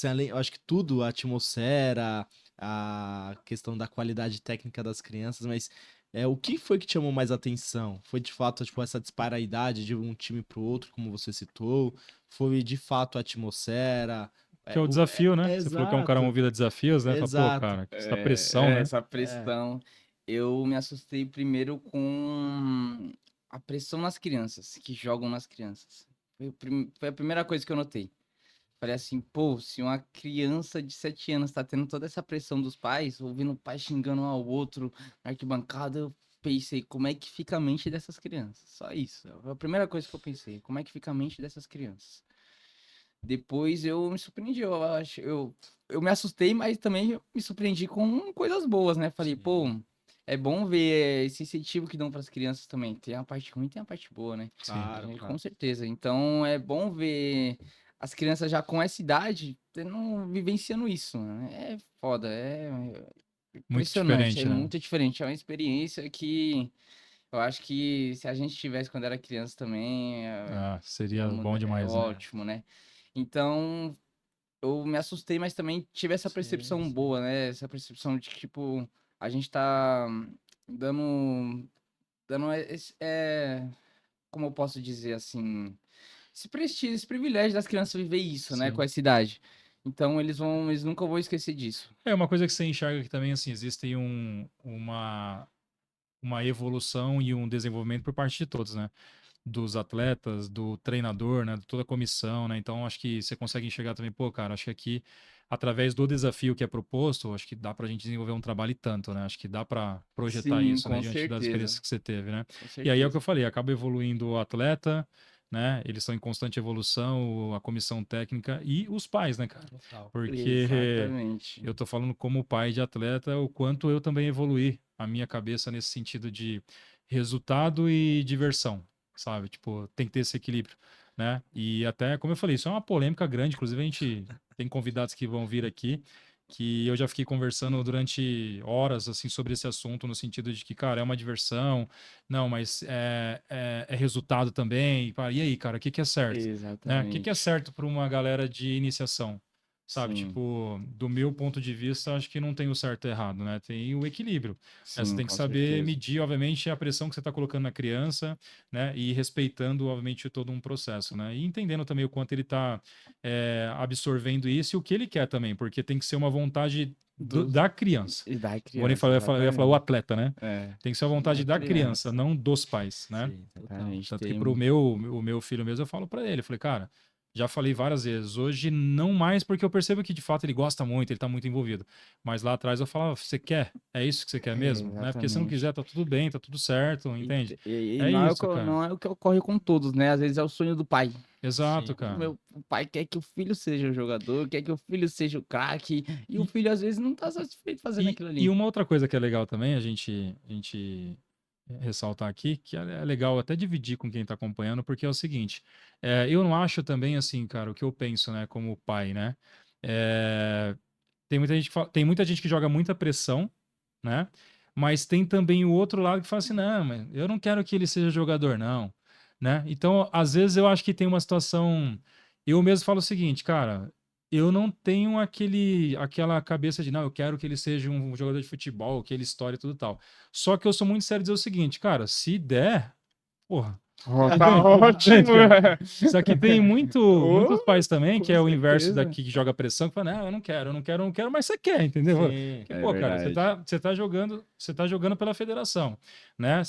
além, eu acho que tudo, a atmosfera, a questão da qualidade técnica das crianças, mas o que foi que te chamou mais atenção? Foi de fato, tipo, essa disparidade de um time pro outro, como você citou? Foi de fato a atmosfera? Que é o desafio, né? Você falou que é um cara Exato, movido a desafios, né? Fala, pô, exato. cara, essa pressão, né? Essa pressão. Eu me assustei primeiro com a pressão nas crianças, que jogam nas crianças. Foi a primeira coisa que eu notei. Falei assim, pô, se uma criança de 7 anos tá tendo toda essa pressão dos pais, ouvindo o pai xingando um ao outro na arquibancada, eu pensei, como é que fica a mente dessas crianças? Só isso. Foi a primeira coisa que eu pensei, como é que fica a mente dessas crianças? Depois eu me surpreendi, eu me assustei, mas também eu me surpreendi com coisas boas, né? Falei, Sim. pô, é bom ver esse incentivo que dão para as crianças também. Tem a parte ruim, tem a parte boa, né? Claro, Com claro. certeza. Então é bom ver as crianças já com essa idade vivenciando isso, né? É foda, é Muito impressionante, é diferente, né? muito diferente. É uma experiência que eu acho que se a gente tivesse quando era criança também, Ah, ia seria bom mudar, é demais, né? ótimo, né? Então, eu me assustei, mas também tive essa Sim, percepção sim. boa, né? Essa percepção de que, tipo, a gente tá dando, dando como eu posso dizer assim, esse prestígio, esse privilégio das crianças viver isso, né, com Sim. essa idade. Então eles nunca vão esquecer disso. É uma coisa que você enxerga que também, assim, existe uma evolução e um desenvolvimento por parte de todos, né? Dos atletas, do treinador, né? De toda a comissão, né? Então, acho que você consegue enxergar também, pô, cara, acho que aqui, através do desafio que é proposto, acho que dá pra gente desenvolver um trabalho e tanto, né? Acho que dá pra projetar Sim, isso, né? com Diante das experiências certeza, que você teve, né? com E aí é o que eu certeza. falei, acaba evoluindo o atleta, né? Eles estão em constante evolução, a comissão técnica e os pais, né, cara? Total. Porque Exatamente. eu tô falando como pai de atleta, o quanto eu também evoluí a minha cabeça nesse sentido de resultado e diversão, sabe? Tipo, tem que ter esse equilíbrio, né? E até, como eu falei, isso é uma polêmica grande, inclusive a gente tem convidados que vão vir aqui, que eu já fiquei conversando durante horas, assim, sobre esse assunto, no sentido de que, cara, é uma diversão, não, mas é resultado também, e aí, cara, o que que é certo? Né? O que que é Exatamente. certo para uma galera de iniciação? Sabe, Sim, tipo, do meu ponto de vista, acho que não tem o certo e errado, né? Tem o equilíbrio. Né? Você sim, tem que com saber certeza. medir, obviamente, a pressão que você está colocando na criança, né? E respeitando, obviamente, todo um processo, né? E entendendo também o quanto ele está absorvendo isso e o que ele quer também, porque tem que ser uma vontade Dos, da criança. e da Vou nem criança, falar, eu ia falar o exatamente. atleta, né? É, Tem que ser a vontade da da criança, criança. não dos pais, né? Sim, total. Exatamente. Tanto que Tem. o meu filho mesmo, eu falo pra ele, eu falei, cara, já falei várias vezes, hoje não mais porque eu percebo que de fato ele gosta muito, ele tá muito envolvido. Mas lá atrás eu falava, você quer? É isso que você quer É, mesmo? Né? Porque se não exatamente. quiser, tá tudo bem, tá tudo certo, E, entende? e É não é o isso, que, cara. não é o que ocorre com todos, né? Às vezes é o sonho do pai. Exato, Sim. cara. O pai quer que o filho seja o jogador, quer que o filho seja o craque, e o E, filho às vezes não tá satisfeito fazendo e, aquilo e ali. uma outra coisa que é legal também, a gente ressaltar aqui, que é legal até dividir com quem tá acompanhando, porque é o seguinte, eu não acho também assim, cara, o que eu penso, né, como pai, né? É, tem muita gente que joga muita pressão, né? Mas tem também o outro lado que fala assim, não, mas eu não quero que ele seja jogador, não, né? Então, às vezes eu acho que tem uma situação, eu mesmo falo o seguinte, cara, eu não tenho aquela cabeça de, não, eu quero que ele seja um jogador de futebol, que ele estoure e tudo tal. Só que eu sou muito sério em dizer o seguinte, cara, se der, porra, Oh, tá entende? Entende, ótimo! cara? Só que tem muitos Oh, pais também, que com é o inverso certeza. daqui que joga pressão, que fala, não, eu não quero, eu não quero, eu não quero, mas você quer, entendeu? Sim. Porque, É pô, cara, você verdade. tá, você tá jogando pela federação, né?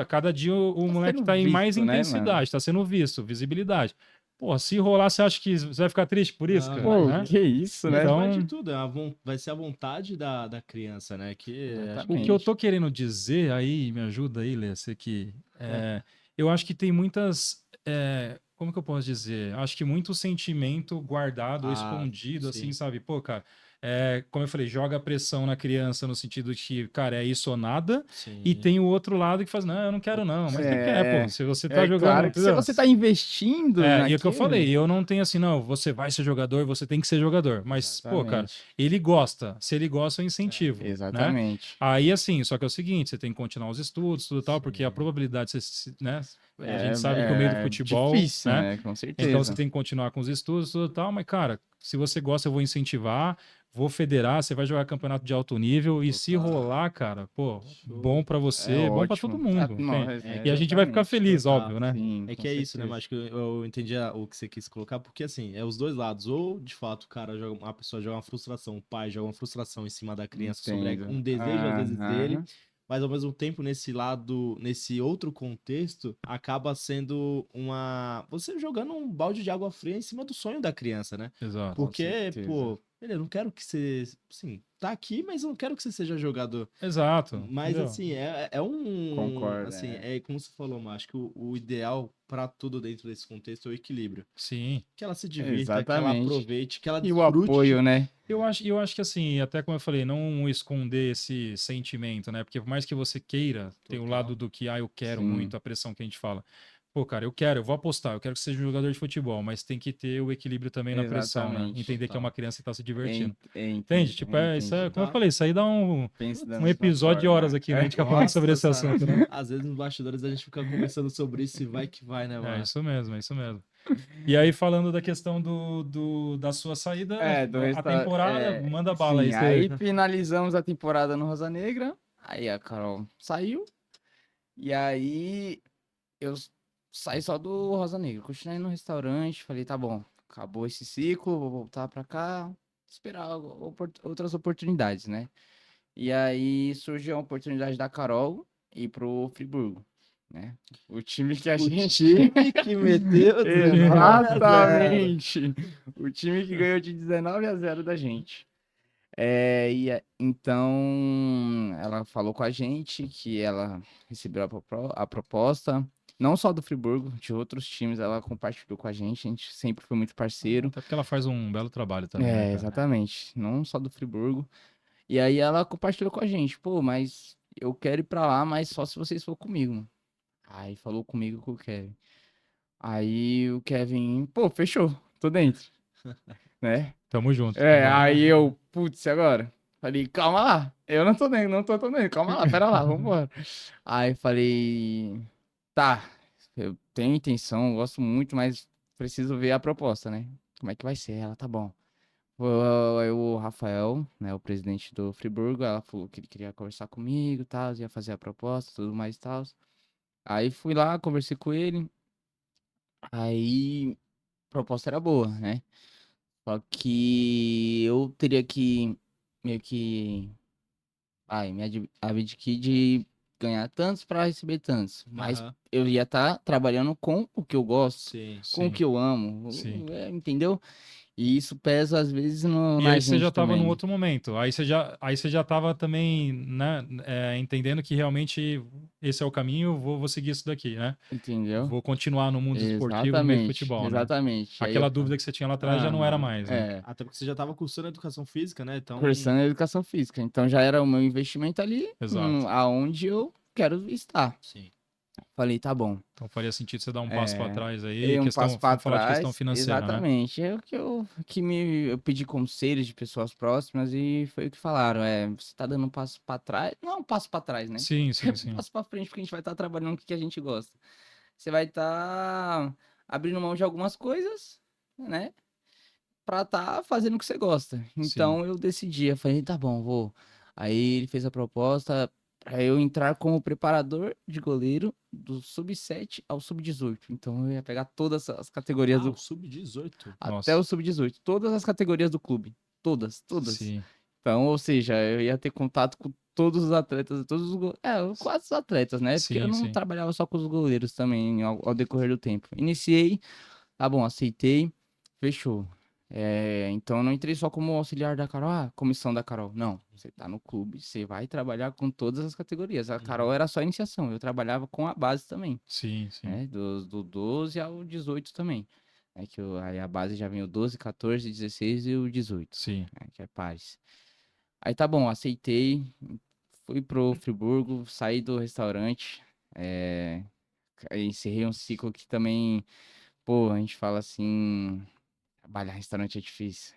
Cada dia o Tá moleque sendo tá em mais visto, né, mano? intensidade, tá sendo visto, visibilidade. Pô, se rolar, você acha que você vai ficar triste por isso, Não, cara, Pô, né? imagina. que isso, E né? acima de Então, tudo, vai ser a vontade da criança, né? Que acho o que eu que. Exatamente. tô querendo dizer aí, me ajuda aí, Lê, você eu acho que tem muitas, como que eu posso dizer? Acho que muito sentimento guardado ou Ah, escondido, assim, sim. sabe? Pô, cara, como eu falei, joga pressão na criança no sentido de que, cara, é isso ou nada, e Sim. tem o outro lado que faz, não, eu não quero não, mas você quer, pô, É, se você tá é jogando, claro que se entendeu? você tá investindo E é o que eu falei, naquilo. eu não tenho assim, não, você vai ser jogador, você tem que ser jogador. Mas, pô, cara, Exatamente. ele gosta. Se ele gosta, eu É, incentivo, né? Exatamente. Aí, assim, só que é o seguinte, você tem que continuar os estudos, tudo e tal, porque a sim. probabilidade, né? A É, gente sabe que o meio do é futebol, difícil, né? né? Com Então você certeza. tem que continuar com os estudos, tudo e tal, mas, cara, se você gosta, eu vou incentivar, vou federar, você vai jogar campeonato de alto nível, e se Total. rolar, cara, pô, Show. bom pra É você, bom pra todo ótimo. mundo, Não, entende? É, E a gente vai ficar exatamente. feliz, total. óbvio, né? Sim, É com que é isso, né? certeza. Mas acho que eu entendi o que você quis colocar, porque assim, é os dois lados. Ou, de fato, o cara joga, a pessoa joga uma frustração, o pai joga uma frustração em cima da criança sobre Entendo. um desejo, às vezes, dele. Aham. mas ao mesmo tempo, nesse outro contexto, acaba sendo você jogando um balde de água fria em cima do sonho da criança, né? Exato. Porque, certeza. pô, eu não quero que você, assim, tá aqui, mas eu não quero que você seja jogador. Exato. Mas, entendeu? assim, Concordo, assim, é como você falou, mas acho que o ideal pra tudo dentro desse contexto é o equilíbrio. Sim. Que ela se divirta, que ela Exatamente. aproveite, que ela E o desfrute. apoio, né? Eu acho que assim, até como eu falei, não esconder esse sentimento, né? Porque por mais que você queira, tem o Total. lado do que, eu quero Sim. muito, a pressão que a gente fala. Pô, cara, eu vou apostar, eu quero que você seja um jogador de futebol, mas tem que ter o equilíbrio também na pressão, né? Exatamente. Entender que é Total. uma criança que tá se divertindo. Entendi, Entende? Tipo, isso é, entendi. como eu Tá. falei, isso aí dá um Penso da mesma episódio de forma. horas aqui, né? A gente fica falando sobre esse Nossa assunto, senhora. né? Às vezes nos bastidores a gente fica conversando sobre isso e vai que vai, né, É mano? isso mesmo, é isso mesmo. E aí, falando da questão da sua saída, Do a temporada, manda bala aí. sim, aí finalizamos a temporada no Rosa Negra. Aí a Carol saiu. E aí eu saí só do Rosa Negra. Continuei no restaurante. Falei, tá bom, acabou esse ciclo, vou voltar pra cá, esperar outras oportunidades, né? E aí surgiu a oportunidade da Carol ir pro Friburgo, né? O time que a gente. Time que meteu 19 a 0. Exatamente! O time que ganhou de 19-0 da gente. Então, ela falou com a gente que ela recebeu a proposta, não só do Friburgo, de outros times, ela compartilhou com a gente sempre foi muito parceiro. Até porque ela faz um belo trabalho também, né, cara? Exatamente, não só do Friburgo. E aí ela compartilhou com a gente, pô, mas eu quero ir pra lá, mas só se vocês for comigo, mano. Aí falou comigo com o Kevin. Aí o Kevin, pô, fechou, tô dentro, né? Tamo junto. Aí eu, putz, e agora? Falei, calma lá, eu não tô dentro, tô dentro, calma lá, pera lá, vambora. Aí falei, tá, eu tenho intenção, gosto muito, mas preciso ver a proposta, né? Como é que vai ser? Ela, tá bom. Aí o Rafael, né, o presidente do Friburgo, ela falou que ele queria conversar comigo, tal, ia fazer a proposta, tudo mais e tal. Aí fui lá, conversei com ele, aí a proposta era boa, né? Só que eu teria que meio que abdicar de ganhar tantos para receber tantos. Mas Aham. eu ia estar trabalhando com o que eu gosto, Sim. com o Sim, que eu amo, sim. entendeu? E isso pesa às vezes E na aí você já gente estava num também. outro momento. Aí você já estava também, né, entendendo que realmente esse é o caminho, vou seguir isso daqui, né? Entendeu? Vou continuar no mundo esportivo, no meio do Exatamente, futebol, né? exatamente. Aí Aquela dúvida que você tinha lá atrás já não era aham, mais, né? Até porque você já tava cursando educação física, né? Então, cursando educação física. Então já era o meu investimento ali, Exato. aonde eu quero estar. sim. Falei, tá bom. Então faria sentido você dar um passo para É, trás aí, dei um passo para vamos falar de questão trás, financeira, né? exatamente. É o que eu pedi conselhos de pessoas próximas e foi o que falaram. Você tá dando um passo para trás, não é um passo para trás, né? Sim, sim, É um sim. passo para frente porque a gente vai estar trabalhando com o que a gente gosta. Você vai estar abrindo mão de algumas coisas, né? Pra estar fazendo o que você gosta. Sim. Então eu decidi, eu falei, tá bom, vou. Aí ele fez a proposta pra eu entrar como preparador de goleiro do sub-7 ao sub-18. Então eu ia pegar todas as categorias O sub-18. até o Nossa. sub-18, todas as categorias do clube. Todas, todas. Sim. Então, ou seja, eu ia ter contato com todos os atletas, quase os atletas, né? Porque eu Sim, não sim. trabalhava só com os goleiros também ao decorrer do tempo. Iniciei, tá bom, aceitei, fechou. Então eu não entrei só como auxiliar da Carol, comissão da Carol. Não, você tá no clube, você vai trabalhar com todas as categorias. A Carol era só iniciação, eu trabalhava com a base também, Sim, sim. né? Do 12 ao 18 também. Aí a base já vem o 12, 14, 16 e o 18, Sim. né? Que é pares. Aí tá bom, aceitei, fui pro Friburgo, saí do restaurante, encerrei um ciclo que também, pô, a gente fala assim, trabalhar em restaurante é difícil.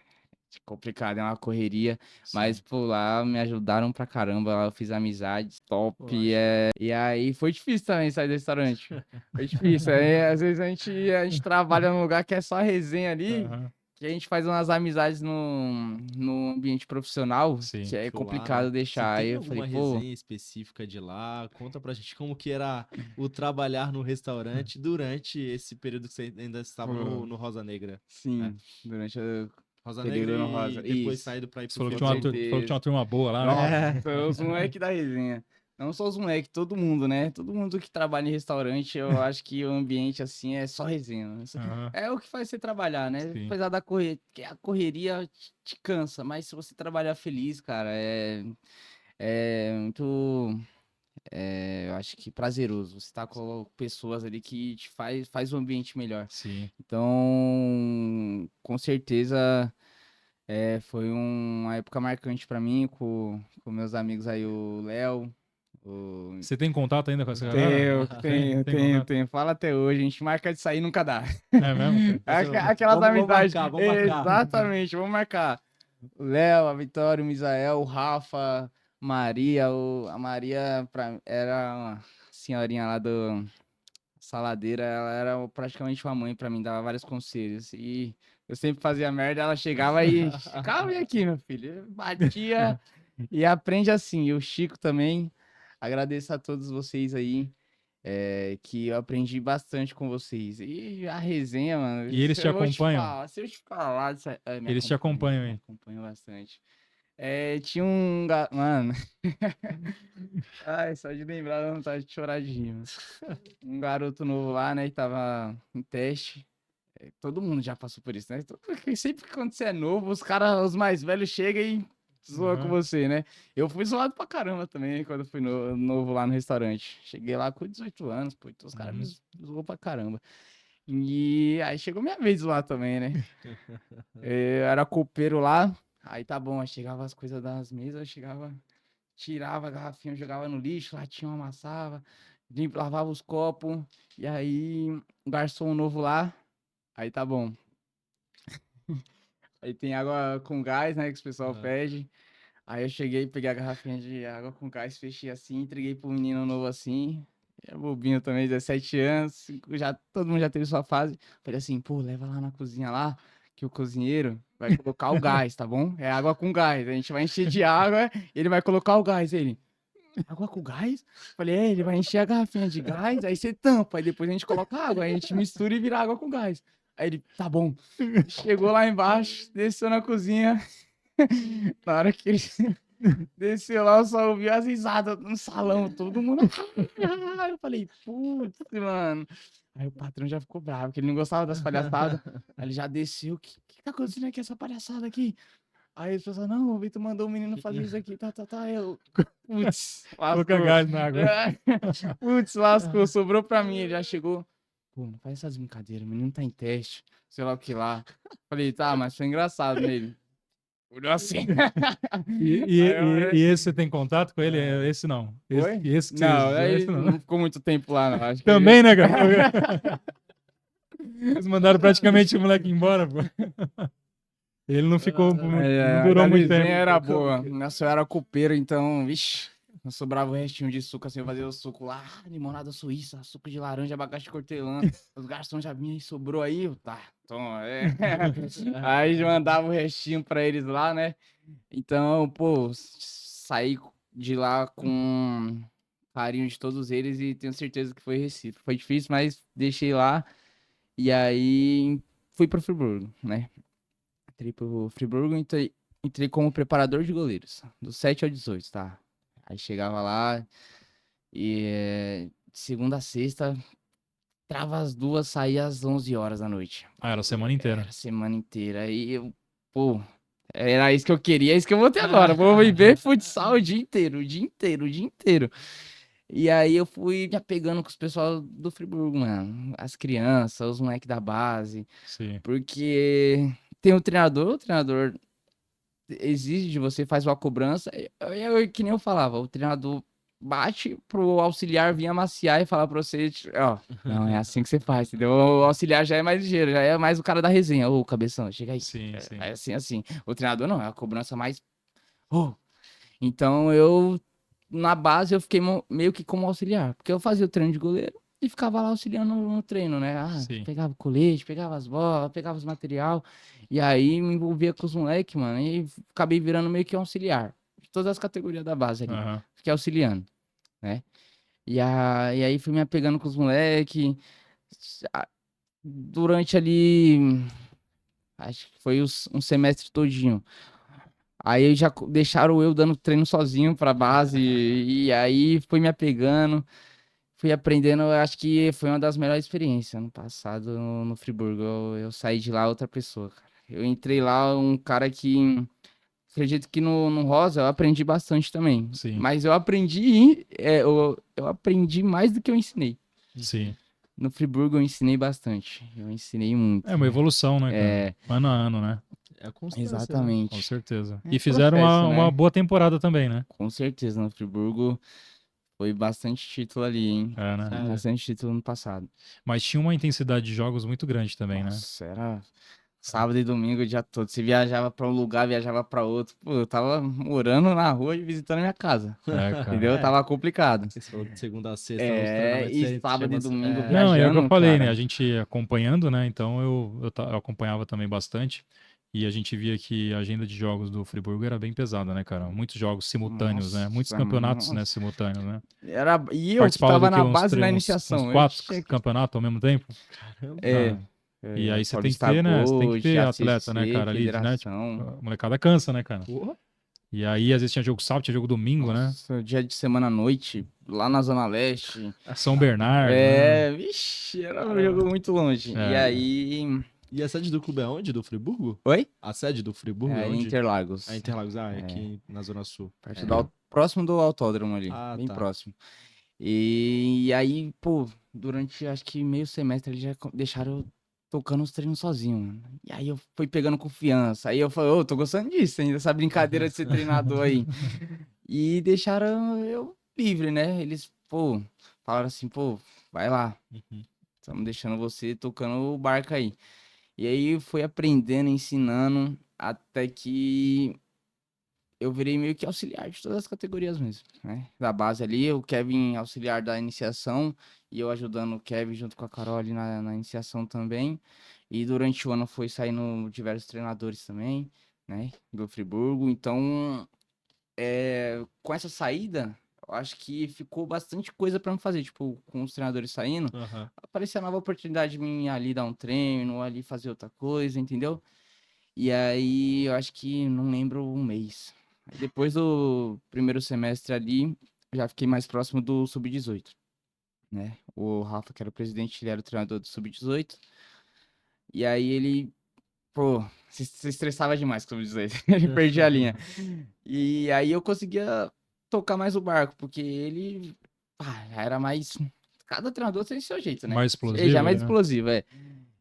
É complicado, é uma correria, mas Sim. por lá me ajudaram pra caramba, lá eu fiz amizades top, Poxa. e aí foi difícil também sair do restaurante, foi difícil, aí às vezes a gente trabalha num lugar que é só resenha ali, Aham. que a gente faz umas amizades no ambiente profissional, que Sim. é Claro. complicado Se deixar, aí tem eu falei, alguma pô, resenha específica de lá, conta pra gente como que era o trabalhar no restaurante durante esse período que você ainda estava pô, no Rosa Negra. É. sim, durante o Rosa Negra período no e Rosa, depois isso, saído pra ir Você pro falou que com tinha uma, Friburgo. tu falou que tinha certeza. uma turma boa lá, né? Nossa, É. os moleques da resenha. Não só os moleques, todo mundo, né? Todo mundo que trabalha em restaurante, eu acho que o ambiente, assim, é só resenha. Aham, É o que faz você trabalhar, né? sim. Apesar da correria, a correria te cansa, mas se você trabalhar feliz, cara, é muito, eu acho que prazeroso. Você tá com pessoas ali que te faz o ambiente melhor. Sim. Então, com certeza, foi uma época marcante pra mim, com meus amigos aí, o Léo, o... Você tem contato ainda com essa galera? Tem Tenho, contato? tenho. Fala até hoje, a gente marca de sair e nunca dá. É mesmo, cara? Aquelas Vamos amizades. marcar, vamos marcar. Exatamente, vamos marcar. O Léo, a Vitória, o Misael, o Rafa, Maria, a Maria era uma senhorinha lá do Saladeira, ela era praticamente uma mãe pra mim, dava vários conselhos. E eu sempre fazia merda, ela chegava e, calma aí aqui, meu filho. Batia e aprende assim. E o Chico também, agradeço a todos vocês aí, que eu aprendi bastante com vocês. E a resenha, mano, E eles te acompanham? se eu te falar, Eles te acompanham, me hein? acompanham bastante. Tinha mano, ai, só de lembrar dá vontade de chorar de rir, mano. Um garoto novo lá, né, e tava em teste. Todo mundo já passou por isso, né? Sempre que quando você é novo, os caras, os mais velhos chegam e zoam com Aham. você, né? Eu fui zoado pra caramba também quando eu fui novo lá no restaurante. Cheguei lá com 18 anos, pô, então os caras me zoam pra caramba. E aí chegou minha vez lá também, né? Eu era copeiro lá, aí tá bom, aí chegava as coisas das mesas, eu chegava, tirava a garrafinha, jogava no lixo, latinha amassava, lavava os copos, e aí o garçom novo lá, aí tá bom. Aí tem água com gás, né, que o pessoal Aham. pede. Aí eu cheguei, peguei a garrafinha de água com gás, fechei assim, entreguei pro menino novo assim. É bobinho também, 17 anos, todo mundo já teve sua fase. Falei assim, pô, leva lá na cozinha lá, que o cozinheiro vai colocar o gás, tá bom? É água com gás. A gente vai encher de água, ele vai colocar o gás. Ele, água com gás? Falei, ele vai encher a garrafinha de gás, aí você tampa, aí depois a gente coloca água, aí a gente mistura e vira água com gás. Aí ele, tá bom. Chegou lá embaixo, desceu na cozinha. Na hora que ele desceu lá, eu só ouvi as risadas no salão, todo mundo. Eu falei, putz, mano. Aí o patrão já ficou bravo, porque ele não gostava das palhaçadas. Aí ele já desceu, o que tá acontecendo aqui, essa palhaçada aqui? Aí ele falou, não, o Vitor mandou o menino fazer isso aqui, tá. Eu, putz, Coloca lascou. gás na água. Putz, lascou, sobrou pra mim, ele já chegou. Pô, não faz essas brincadeiras, o menino tá em teste, sei lá o que lá. Falei, tá, mas foi engraçado nele. Olhou assim. E esse você tem contato com ele? Esse não. Oi? Esse que Não, você... aí Esse não. não ficou muito tempo lá, não. Acho que Também, né, cara? Eles mandaram praticamente o moleque embora, pô. Ele não ficou, não durou a muito resenha tempo. era boa. Nossa, eu era copeiro, então, vixi, não sobrava o restinho de suco, assim, eu fazia o suco lá, limonada suíça, suco de laranja, abacaxi hortelã, os garçons já vinham e sobrou aí, eu, tá, toma, Aí mandava o restinho pra eles lá, né? Então, pô, saí de lá com carinho de todos eles e tenho certeza que foi recíproco. Foi difícil, mas deixei lá e aí fui pro Friburgo, né? Entrei pro Friburgo, entrei como preparador de goleiros, do 7 ao 18, tá? Aí chegava lá e de segunda a sexta, trava as duas, saía às 11 horas da noite. Ah, era a semana inteira. Era a semana inteira. Aí eu, pô, era isso que eu queria, é isso que eu vou ter agora. Vou viver futsal o dia inteiro, o dia inteiro, o dia inteiro. E aí eu fui me apegando com os pessoal do Friburgo, mano. As crianças, os moleques da base. Sim. Porque tem o treinador exige de você, faz uma cobrança. Que nem eu falava, o treinador bate pro auxiliar vir amaciar e falar pra você, ó, não, é assim que você faz, entendeu? O auxiliar já é mais ligeiro, já é mais o cara da resenha. Ô, cabeção, chega aí. Sim, sim. É assim. O treinador não, é a cobrança mais. Ô. Então eu, na base, eu fiquei meio que como auxiliar, porque eu fazia o treino de goleiro e ficava lá auxiliando no treino, né? Sim. Pegava o colete, pegava as bolas, pegava os material, e aí me envolvia com os moleques, mano, e acabei virando meio que um auxiliar, de todas as categorias da base ali, Aham. fiquei auxiliando, né? E aí fui me apegando com os moleques, durante ali, acho que foi um semestre todinho. Aí já deixaram eu dando treino sozinho pra base, e aí fui me apegando, fui aprendendo. Eu acho que foi uma das melhores experiências ano passado no Friburgo. Eu saí de lá outra pessoa, cara. Eu entrei lá um cara que, acredito que no Rosa eu aprendi bastante também. Sim, Mas eu aprendi mais do que eu ensinei. sim. No Friburgo eu ensinei bastante. Eu ensinei muito, É uma né? evolução, né, cara? Ano a ano, né? É a constância, né? Com Exatamente. certeza. É E fizeram processo, uma né? boa temporada também, né? Com certeza, no Friburgo foi bastante título ali, hein? É, né? Cara, Bastante título no passado. Mas tinha uma intensidade de jogos muito grande também, né? Nossa, era sábado e domingo o dia todo. Você viajava pra um lugar, viajava pra outro. Pô, eu tava morando na rua e visitando minha casa. É, cara. Entendeu? é, Tava complicado. você falou de segunda a sexta, os É, treinamentos e você tinha sábado e domingo Não, é o que eu viajando, falei, né? A cara. gente acompanhando, né? Então eu acompanhava também bastante. E a gente via que a agenda de jogos do Friburgo era bem pesada, né, cara? Muitos jogos simultâneos, né? Muitos Nossa, campeonatos, né, nossa. simultâneos, né? E eu que Participava do tava quê? na base na Uns iniciação. Eu quatro tinha que. campeonatos ao mesmo tempo? caramba. É, Ah, e aí você tem que Paulista ter, né? Você tem que Gold, ter atleta, né, ACC, cara, ali, né? Tipo, Federação. a molecada cansa, né, cara? Porra. E aí, às vezes tinha jogo sábado, tinha jogo domingo, né? Nossa, dia de semana à noite, lá na Zona Leste. São Bernardo, né? É, vixe, era um Caramba. jogo muito longe. E É, aí. E a sede do clube é onde? Do Friburgo? Oi? A sede do Friburgo é É, onde? A Interlagos. Interlagos, é É, aqui na Zona Sul. perto É. próximo do autódromo ali, Ah, bem tá. próximo. E aí, pô, durante acho que meio semestre eles já deixaram eu tocando os treinos sozinho, mano. E aí eu fui pegando confiança. Aí eu falei, ô, tô gostando disso ainda, essa brincadeira de ser treinador aí. E deixaram eu livre, né? Eles, pô, falaram assim, pô, vai lá, Uhum. estamos deixando você tocando o barco aí. E aí fui aprendendo, ensinando, até que eu virei meio que auxiliar de todas as categorias mesmo, né? Da base ali, o Kevin auxiliar da iniciação e eu ajudando o Kevin junto com a Carol ali na iniciação também. E durante o ano foi saindo diversos treinadores também, né? Do Friburgo. Então, com essa saída, eu acho que ficou bastante coisa para me fazer. Tipo, com os treinadores saindo, Aham. aparecia nova oportunidade de mim ali dar um treino, ali fazer outra coisa, entendeu? E aí, eu acho que não lembro um mês. Aí depois do primeiro semestre ali, já fiquei mais próximo do Sub-18, né? O Rafa, que era o presidente, ele era o treinador do Sub-18. E aí ele, pô, se estressava demais com o Sub-18. Ele perdia a linha. E aí eu conseguia tocar mais o barco, porque ele já era mais. Cada treinador tem seu jeito, né? mais Ele já é explosivo mais ali, né? explosivo, é.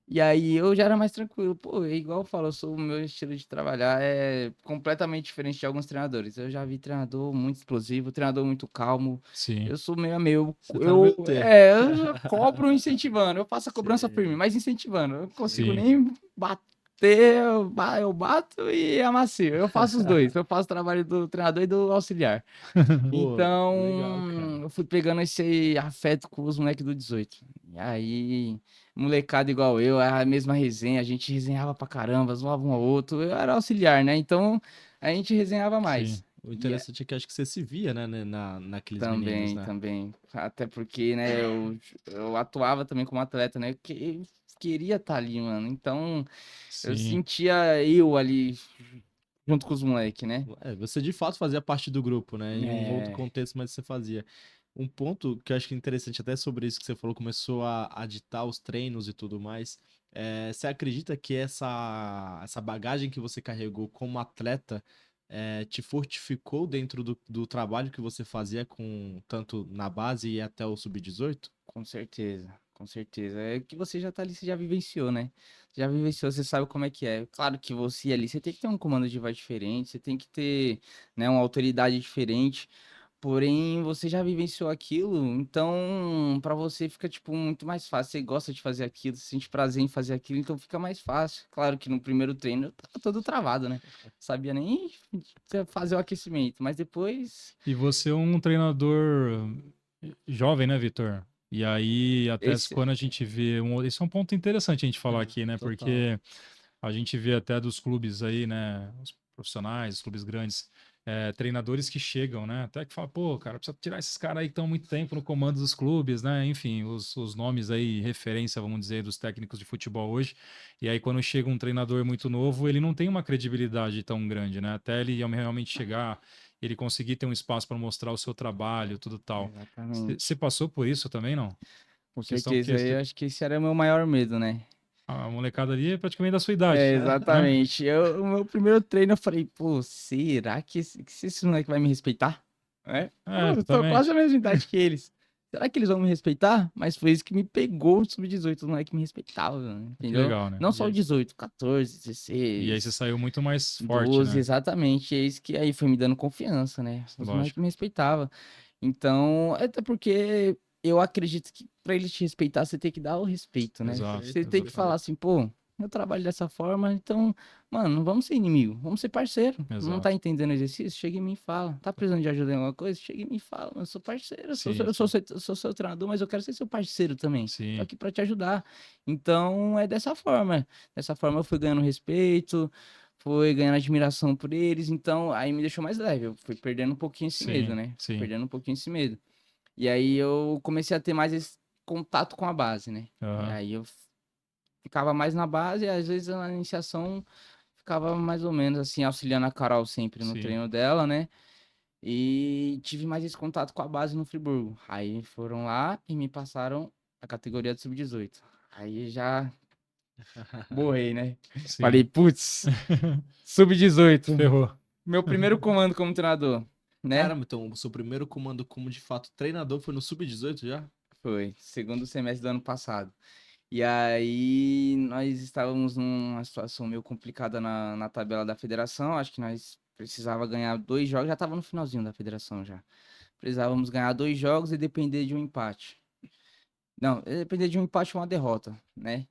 E aí eu já era mais tranquilo. Pô, é igual eu falo, o meu estilo de trabalhar é completamente diferente de alguns treinadores. Eu já vi treinador muito explosivo, treinador muito calmo. Sim. Eu sou meio a meio. Você tá no meio termo. Eu cobro incentivando. Eu faço a cobrança firme, Sei, mas incentivando. Eu não consigo Sim. nem bater, eu bato e amacio. Eu faço os dois. Eu faço o trabalho do treinador e do auxiliar. Pô, legal, Então, cara. eu fui pegando esse afeto com os moleques do 18. E aí, molecada igual eu, a mesma resenha, a gente resenhava pra caramba, zoava um ao outro. Eu era auxiliar, né? Então, a gente resenhava Sim. mais. O E interessante é que acho que você se via, né, naqueles meninos, também, né? também. Até porque, né, eu atuava também como atleta, né? Que queria estar ali, mano. Então, eu Sim. sentia eu ali junto com os moleques, né? É, você de fato fazia parte do grupo, né? Em um outro É, contexto, mas você fazia. Um ponto que eu acho que é interessante, até sobre isso que você falou, começou a ditar os treinos e tudo mais. Você acredita que essa bagagem que você carregou como atleta te fortificou dentro do trabalho que você fazia com tanto na base e até o sub-18? com certeza, com certeza. É que você já tá ali, você já vivenciou, né? Você já vivenciou, você sabe como é que é. Claro que você ali, você tem que ter um comando de voz diferente, você tem que ter, né, uma autoridade diferente. Porém, você já vivenciou aquilo, então pra você fica, tipo, muito mais fácil. Você gosta de fazer aquilo, você sente prazer em fazer aquilo, então fica mais fácil. Claro que no primeiro treino eu tava todo travado, né? Sabia nem fazer o aquecimento, mas depois. E você é um treinador jovem, né, Vitor? E aí, até Esse. quando a gente vê esse é um ponto interessante a gente falar É, aqui, né? total. Porque a gente vê até dos clubes aí, né? profissionais, clubes grandes, treinadores que chegam, né? Até que fala, pô, cara, precisa tirar esses caras aí que estão há muito tempo no comando dos clubes, né? Enfim, os nomes aí, referência, vamos dizer, dos técnicos de futebol hoje. E aí, quando chega um treinador muito novo, ele não tem uma credibilidade tão grande, né? Até ele realmente chegar, ele conseguir ter um espaço para mostrar o seu trabalho, tudo tal. Você Exatamente. passou por isso também, não? Com Questão certeza, porque eu acho que esse era o meu maior medo, né? a molecada ali é praticamente da sua idade, É, né? exatamente. O meu primeiro treino, eu falei, pô, será que esse moleque vai me respeitar? É? Pô, eu tô quase a Exatamente. mesma idade que eles. Será que eles vão me respeitar? Mas foi isso que me pegou o sub-18, o moleque me respeitava, Que entendeu? legal, né? Não só o 18, 14, E aí você 16, saiu muito mais forte, 12, né? exatamente. É isso que aí foi me dando confiança, né? Os moleques Lógico. me respeitavam. Então, até porque eu acredito que pra ele te respeitar, você tem que dar o respeito, né? Exato, Você tem que falar exatamente. assim, pô, eu trabalho dessa forma, então, mano, não vamos ser inimigo, vamos ser parceiro. Não tá Exato. entendendo o exercício? Chega em mim e fala. Tá precisando de ajuda em alguma coisa? Chega em mim e fala. Eu sou parceiro, Sim, eu sou seu treinador, mas eu quero ser seu parceiro também. Tô sim. aqui pra te ajudar. Então, é dessa forma. Dessa forma eu fui ganhando respeito, fui ganhando admiração por eles, então aí me deixou mais leve. Eu fui perdendo um pouquinho esse medo, Sim, né? Fui sim. perdendo um pouquinho esse medo. E aí eu comecei a ter mais esse contato com a base, né? E Aham. aí eu ficava mais na base, e às vezes na iniciação ficava mais ou menos assim, auxiliando a Carol sempre no Sim. treino dela, né? E tive mais esse contato com a base no Friburgo. Aí foram lá e me passaram a categoria de sub-18. Aí já borrei, né? Falei, Sim. putz, sub-18. Ferrou. Meu primeiro comando como treinador, né? Caramba, então o seu primeiro comando como de fato treinador foi no Sub-18 já? Foi, segundo semestre do ano passado. E aí nós estávamos numa situação meio complicada na tabela da federação. Acho que nós precisava ganhar 2 jogos, já estava no finalzinho da federação já. Precisávamos ganhar 2 jogos e depender de um empate. Não, depender de um empate ou uma derrota, né?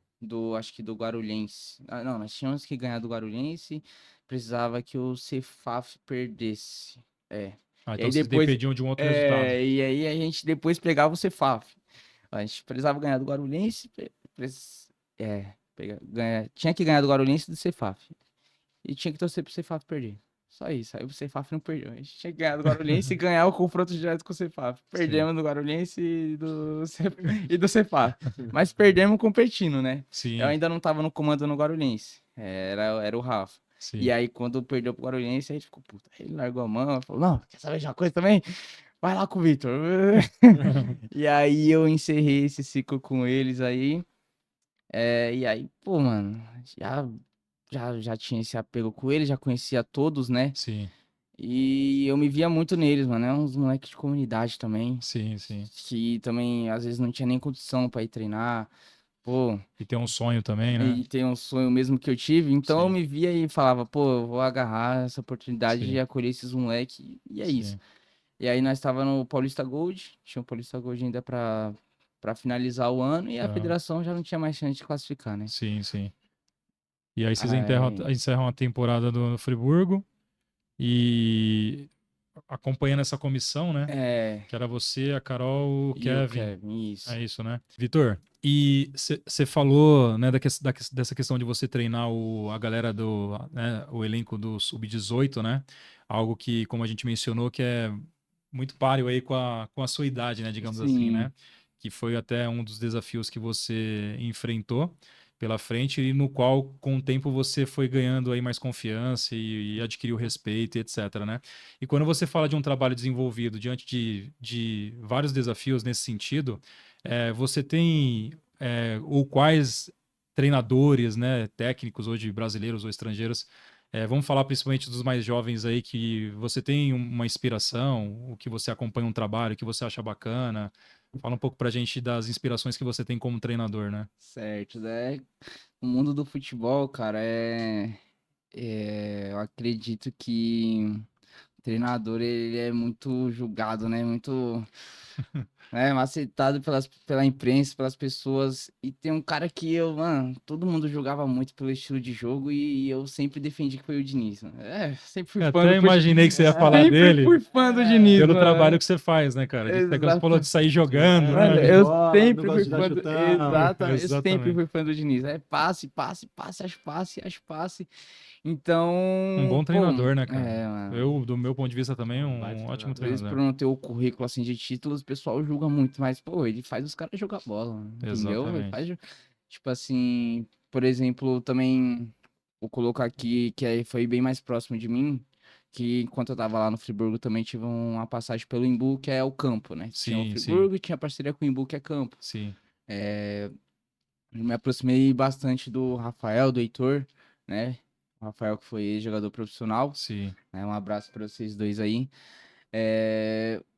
Acho que do Guarulhense. Ah, não, nós tínhamos que ganhar do Guarulhense. Precisava que o Cefaf perdesse. É. Ah, E então aí vocês depois. dependiam de um outro resultado. E aí a gente depois pegava o Cefaf. A gente precisava ganhar do Guarulhense. Tinha que ganhar do Guarulhense e do Cefaf. E tinha que torcer pro Cefaf perder. Só isso. Aí o Cefaf não perdeu. A gente tinha que ganhar do Guarulhense e ganhar o confronto direto com o Cefaf. Sim. Perdemos do Guarulhense e do Cefaf. Mas perdemos competindo, né? Eu Sim, ainda não tava no comando no Guarulhense. Era o Rafa. E sim. aí, quando perdeu pro Guarulhense, a gente ficou, puta. Ele largou a mão, falou, não, quer saber de uma coisa também? Vai lá com o Vitor. E aí eu encerrei esse ciclo com eles aí. E aí, pô, mano, já tinha esse apego com eles, já conhecia todos, né? Sim, E eu me via muito neles, mano. É uns moleques de comunidade também. sim, sim. Que também, às vezes, não tinha nem condição pra ir treinar. Pô, E tem um sonho também, né? e tem um sonho mesmo que eu tive. Então eu Sim, me via e falava, pô, eu vou agarrar essa oportunidade de sim, acolher esses moleques. E é isso. sim. E aí nós tava no Paulista Gold. Tinha o Paulista Gold ainda pra finalizar o ano. E a Aham. federação já não tinha mais chance de classificar, né? Sim, sim. E aí vocês Aí, encerram a temporada do Friburgo e acompanhando essa comissão, né? é, Que era você, a Carol, o e o Kevin. Kevin, isso. É isso, né? Vitor, e você falou, né, dessa questão de você treinar a galera né, o elenco do Sub-18, né? Algo que, como a gente mencionou, que é muito páreo aí com a sua idade, né, digamos assim, Sim, né? Que foi até um dos desafios que você enfrentou pela frente e no qual, com o tempo, você foi ganhando aí mais confiança e adquiriu respeito e etc, né? E quando você fala de um trabalho desenvolvido diante de vários desafios nesse sentido, você tem ou quais treinadores, né, técnicos hoje brasileiros ou estrangeiros, vamos falar principalmente dos mais jovens aí que você tem uma inspiração, o que você acompanha um trabalho, o que você acha bacana. Fala um pouco pra gente das inspirações que você tem como treinador, né? certo, né? O mundo do futebol, cara, eu acredito que o treinador, ele é muito julgado, né? Muito, né, macetado pela imprensa, pelas pessoas. E tem um cara que mano, todo mundo julgava muito pelo estilo de jogo e eu sempre defendi que foi o Diniz, mano. Sempre fui Eu fã até imaginei que você ia falar sempre dele fui fã do Diniz, pelo trabalho mano. que você faz, né, cara? De, você falou de Exato. sair jogando, Tirar né? Mano, de eu bola, não sempre gosto fui de dar fã do. chutão. Exatamente, eu sempre Exatamente. fui fã do Diniz. É passe, passe, passe, acho passe, acho passe. Então, Um bom pô, treinador, né, cara? mano. Do meu ponto de vista também, Um baita um ótimo Às vezes, por treinador. não ter o currículo assim de títulos, o pessoal julga muito, mas, pô, ele faz os caras jogar bola, entendeu? Ele faz, Exatamente. tipo assim, por exemplo, também vou colocar aqui que aí foi bem mais próximo de mim, que enquanto eu tava lá no Friburgo também tive uma passagem pelo Imbu, que é o campo, né? Tinha o Sim, sim, Friburgo e tinha parceria com o Imbu, que é campo. sim, Eu me aproximei bastante do Rafael, do Heitor, né? O Rafael que foi jogador profissional, sim, né? Um abraço para vocês dois aí.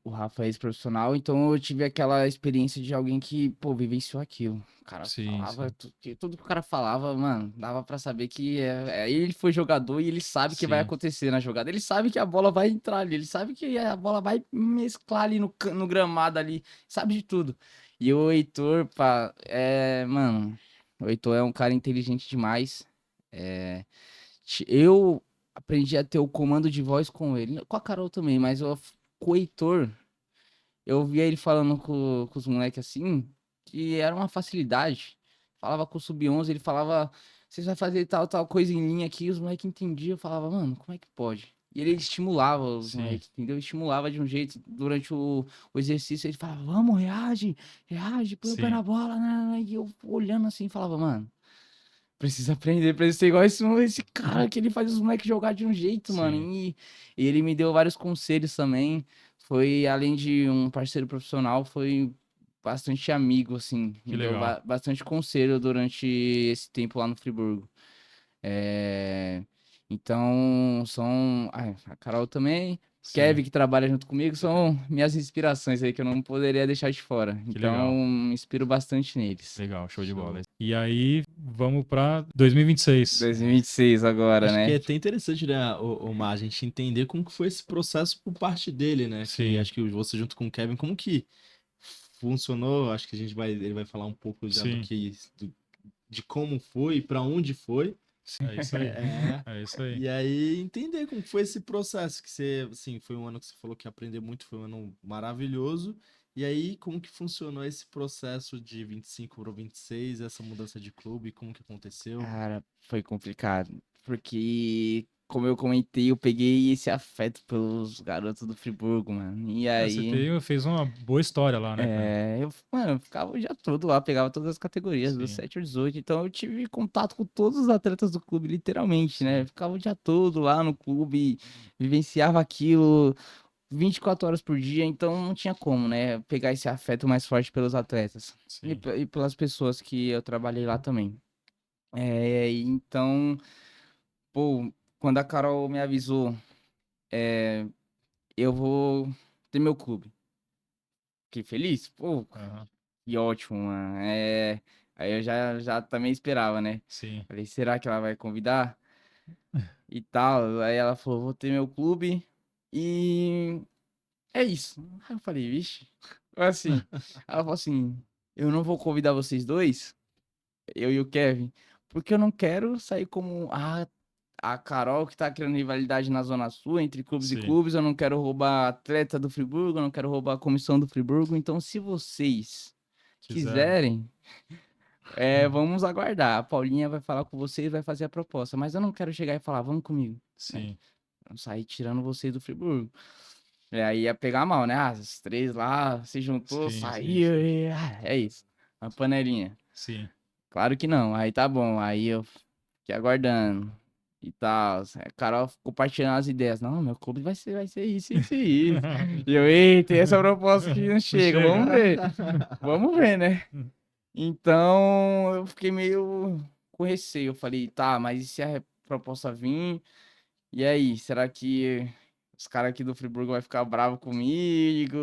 O Rafa é ex-profissional, então eu tive aquela experiência de alguém que, pô, vivenciou aquilo. O cara sim, falava, sim, tudo que o cara falava, mano, dava pra saber que ele foi jogador e ele sabe o que vai sim, acontecer na jogada. Ele sabe que a bola vai entrar ali, ele sabe que a bola vai mesclar ali no gramado ali, sabe de tudo. E o Heitor, pá, mano, o Heitor é um cara inteligente demais. É, eu aprendi a ter o comando de voz com ele, com a Carol também, mas com o Heitor, eu via ele falando com os moleques assim, que era uma facilidade. Falava com o Sub-11, ele falava, vocês vão fazer tal coisa em linha aqui, os moleques entendiam, eu falava, mano, como é que pode? E ele estimulava os sim, moleques, entendeu? Estimulava de um jeito, durante o exercício, ele falava, vamos, reage, põe o pé sim, na bola, né? E eu olhando assim, falava, mano, precisa aprender, precisa ser igual esse cara que ele faz os moleques jogar de um jeito, mano. sim. E ele me deu vários conselhos também. Foi, além de um parceiro profissional, foi bastante amigo, assim. Que Me deu legal. bastante conselho durante esse tempo lá no Friburgo. É, Então, a Carol também, Sim, Kevin, que trabalha junto comigo, são minhas inspirações aí que eu não poderia deixar de fora. que Então, legal. me inspiro bastante neles. Legal, show de bola. Show. E aí, vamos pra 2026. 2026 agora, Acho que é né? até interessante, né, o Mar, a gente entender como que foi esse processo por parte dele, né? Que Sim, acho que você junto com o Kevin, como que funcionou? Acho que ele vai falar um pouco já sim. de como foi, para onde foi. É isso aí. É. É isso aí. E aí entender como foi esse processo, que você, assim, foi um ano que você falou que aprendeu muito, foi um ano maravilhoso. E aí, como que funcionou esse processo de 25 para 26, essa mudança de clube, como que aconteceu? Cara, foi complicado. Porque, como eu comentei, eu peguei esse afeto pelos garotos do Friburgo, mano. E É, você aí, fez uma boa história lá, né, cara? mano, eu ficava o dia todo lá, pegava todas as categorias, do Sim, 7 ao 18. Então eu tive contato com todos os atletas do clube, literalmente, né? Eu sim, ficava o dia todo lá no clube, vivenciava aquilo 24 horas por dia. Então não tinha como, né? Pegar esse afeto mais forte pelos atletas. E, sim. e pelas pessoas que eu trabalhei lá também. Então. Pô, quando a Carol me avisou, eu vou ter meu clube. Fiquei feliz? Pô, Aham, que ótimo, mano. Aí eu já também esperava, né? sim, Falei, será que ela vai convidar? E tal. Aí ela falou, vou ter meu clube e é isso. Aí eu falei, vixe. Assim, ela falou assim, eu não vou convidar vocês dois, eu e o Kevin, porque eu não quero sair como a Carol que tá criando rivalidade na Zona Sul entre clubes e sim. clubes. Eu não quero roubar atleta do Friburgo, eu não quero roubar a comissão do Friburgo. Então, se vocês Quiserem. quiserem, vamos aguardar. A Paulinha vai falar com vocês, vai fazer a proposta. Mas eu não quero chegar e falar, vamos comigo, né? Sim, Vamos sair tirando vocês do Friburgo. Aí ia pegar mal, né? As três lá, se juntou, sim, sim, saiu sim. e é isso. Uma panelinha. Sim. Claro que não. Aí tá bom. Aí eu fiquei aguardando e tal. A Carol compartilhando as ideias. Não, meu clube vai ser isso, isso e isso. E eu, eita, essa proposta que não Não chega. chega? Vamos ver. Vamos ver, né? Então eu fiquei meio com receio. Eu falei, tá, mas e se a proposta vir? E aí, será que os caras aqui do Friburgo vai ficar bravo comigo?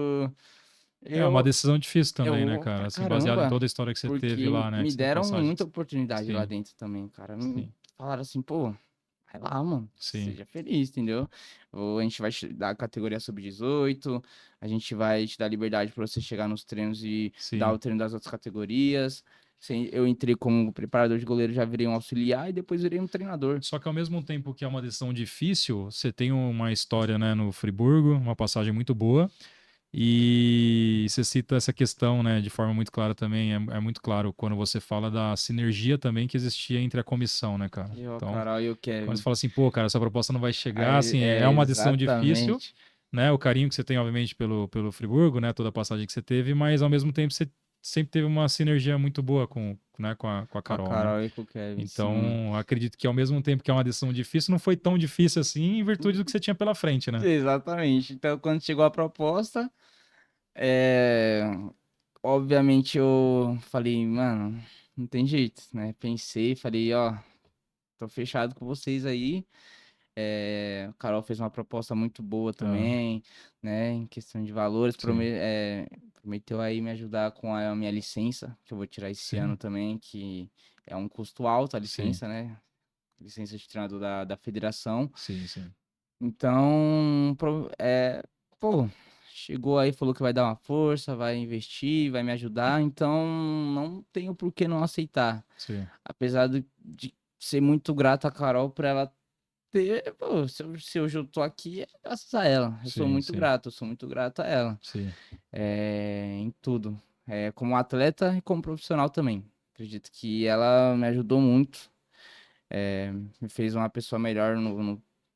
É uma Eu, decisão difícil eu também, né, vou pra cara? Assim, baseado em caramba. toda a história que você teve Porque lá, né? Que me você teve deram muita passagens. oportunidade lá Sim, dentro também, cara. Me sim, falaram assim, pô, vai lá, mano. sim, Seja feliz, entendeu? Ou a gente vai te dar a categoria sub-18, a gente vai te dar liberdade pra você chegar nos treinos e dar o sim. treino das outras categorias. Eu entrei como preparador de goleiro, já virei um auxiliar e depois virei um treinador. Só que ao mesmo tempo que é uma decisão difícil, você tem uma história, né, no Friburgo, uma passagem muito boa. E você cita essa questão, né, de forma muito clara também, é muito claro quando você fala da sinergia também que existia entre a comissão, né, cara? E o Então, Carol e o quando você Kevin. fala assim, pô, cara, essa proposta não vai chegar, Aí, assim, é uma decisão difícil, exatamente. né? O carinho que você tem, obviamente, pelo Friburgo, né? Toda a passagem que você teve, mas ao mesmo tempo você sempre teve uma sinergia muito boa né, com a Com a Carol, né? Carol e com o Kevin, sim. Então, acredito que ao mesmo tempo que é uma decisão difícil, não foi tão difícil assim em virtude do que você tinha pela frente, né? Exatamente. Então, quando chegou a proposta, é, obviamente eu falei, mano, não tem jeito, né? Pensei, falei, ó, tô fechado com vocês aí. A Carol fez uma proposta muito boa Ah, também, né? Em questão de valores, sim, prometeu aí me ajudar com a minha licença, que eu vou tirar esse ano sim, também, que é um custo alto a sim, licença, né? Licença de treinador da federação. sim, sim. Então, pô, chegou aí, falou que vai dar uma força, vai investir, vai me ajudar, então não tenho por que não aceitar. Sim, Apesar de ser muito grato a Carol por ela ter, pô, se hoje eu tô aqui, é graças a ela. sim, sim, Eu sou muito grato a ela. sim, Em tudo. Como atleta e como profissional também. Acredito que ela me ajudou muito, me fez uma pessoa melhor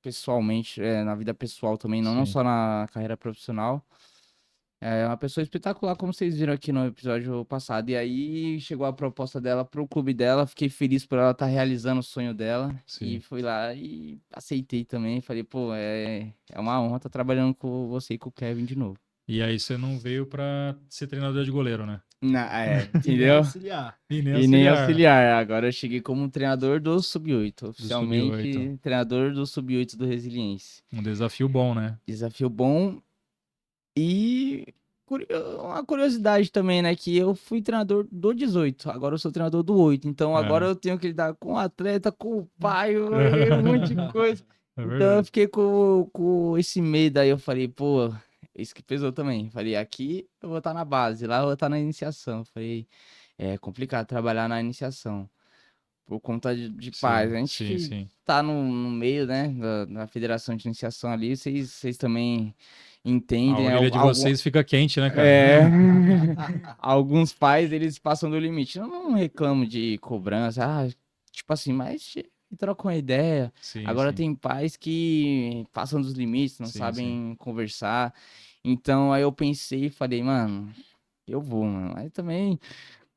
pessoalmente, na vida pessoal também, não sim. só na carreira profissional. É uma pessoa espetacular, como vocês viram aqui no episódio passado. E aí chegou a proposta dela pro clube dela. Fiquei feliz por ela estar realizando o sonho dela. E Sim. fui lá e aceitei também. Falei, pô, é uma honra estar trabalhando com você e com o Kevin de novo. E aí você não veio pra ser treinador de goleiro, né? E nem Entendeu? auxiliar. E nem E nem auxiliar auxiliar. Agora eu cheguei como treinador do Sub-8. do Sub-8. Oficialmente, treinador do Sub-8 do Resiliense. Um desafio bom, né? Desafio bom. E uma curiosidade também, né? Que eu fui treinador do 18, agora eu sou treinador do 8. Então agora É, eu tenho que lidar com o atleta, com o pai, um monte de coisa. é Então eu verdade. fiquei com esse medo aí. Eu falei, pô, isso que pesou também. Falei, aqui eu vou estar na base, lá eu vou estar na iniciação. Falei, é complicado trabalhar na iniciação. Por conta de paz. Sim, A gente sim, que sim. tá no meio, né, da federação de iniciação ali, vocês também A entendem, orelha de algum, vocês fica quente, né, cara? é, alguns pais, eles passam do limite. Eu não reclamo de cobrança, tipo assim, mas troca uma ideia. Sim, Agora sim, tem pais que passam dos limites, não sim, sim. sabem conversar. Então aí eu pensei e falei, mano, eu vou, mano. Aí também,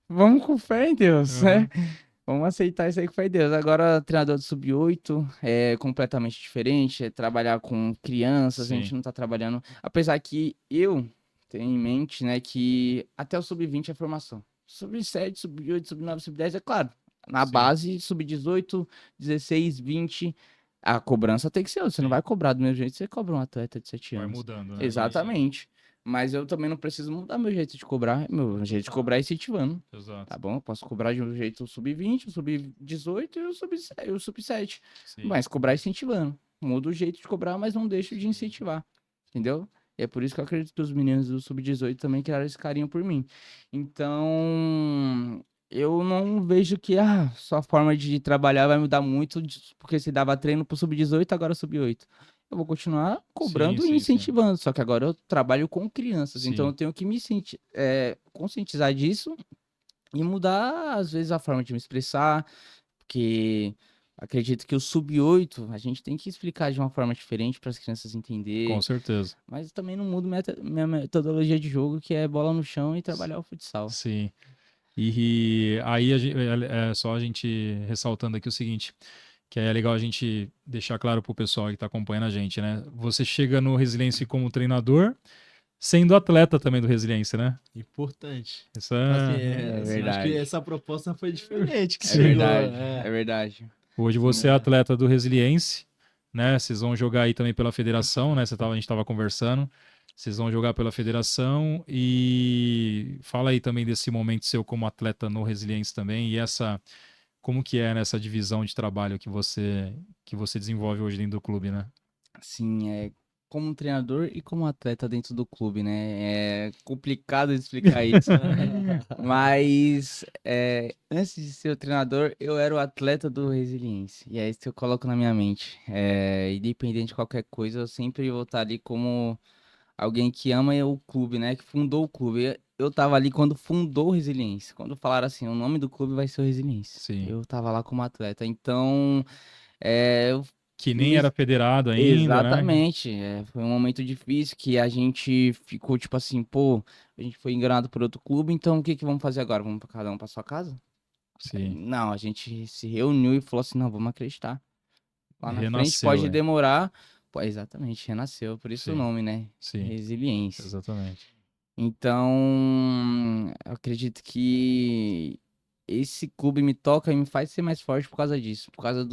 vamos com fé em Deus, né? Aham. Vamos aceitar isso aí que foi Deus. Agora, treinador do Sub-8 é completamente diferente. É trabalhar com crianças, a gente Sim, não tá trabalhando. Apesar que eu tenho em mente, né, que até o Sub-20 é formação. Sub-7, Sub-8, Sub-9, Sub-10, é claro. Na sim, base, Sub-18, 16, 20, a cobrança tem que ser outra. Você não sim. vai cobrar do mesmo jeito que você cobra um atleta de 7 Vai anos. mudando, né? Sim, sim. Exatamente. Mas eu também não preciso mudar meu jeito de cobrar. Meu jeito de cobrar é incentivando. Exato. Tá bom? Eu posso cobrar de um jeito o sub-20, o sub-18 e o sub-7. Sim, Mas cobrar incentivando. Muda o jeito de cobrar, mas não deixo de incentivar. Entendeu? E é por isso que eu acredito que os meninos do sub-18 também criaram esse carinho por mim. Então, eu não vejo que sua forma de trabalhar vai mudar muito, porque você dava treino pro sub-18, agora sub-8. Eu vou continuar sim, cobrando e sim, sim. incentivando, só que agora eu trabalho com crianças, então eu Sim, tenho que conscientizar disso e mudar, às vezes, a forma de me expressar, porque acredito que o sub-8 a gente tem que explicar de uma forma diferente para as crianças com entenderem, certeza. mas também não mudo minha metodologia de jogo, que é bola no chão e S- trabalhar o futsal. Sim. E aí é só a gente ressaltando aqui o seguinte, que aí é legal a gente deixar claro pro pessoal que está acompanhando a gente, né? Você chega no Resiliência como treinador, sendo atleta também do Resiliência, né? Importante. Isso Assim, é... É assim, acho que verdade. essa proposta foi diferente que É Sim. chegou. verdade. É verdade. Hoje você é Né? atleta do Resiliense, né? Vocês vão jogar aí também pela federação, né? A gente estava conversando. Vocês vão jogar pela federação e fala aí também desse momento seu como atleta no Resiliense também e como que é nessa divisão de trabalho que você desenvolve hoje dentro do clube, né? Assim, como treinador e como atleta dentro do clube, né? É complicado de explicar isso. Mas antes de ser o treinador, eu era o atleta do Resiliência. E é isso que eu coloco na minha mente. Independente de qualquer coisa, eu sempre vou estar ali como alguém que ama o clube, né? Que fundou o clube. Eu tava ali quando fundou o Resiliência. Quando falaram assim, o nome do clube vai ser o Resiliência. Sim. Eu tava lá como atleta. Então, eu Que nem me era federado ainda, né? exatamente. Foi um momento difícil que a gente ficou tipo assim, pô, a gente foi enganado por outro clube, então o que que vamos fazer agora? Vamos pra cada um pra sua casa? Aí, Sim. não, a gente se reuniu e falou assim, não, vamos acreditar. Lá na frente Renasceu, pode é. demorar. Pô, exatamente, renasceu, por isso o Sim, nome, né? sim, Resiliência. exatamente. Então, eu acredito que esse clube me toca e me faz ser mais forte por causa disso, por causa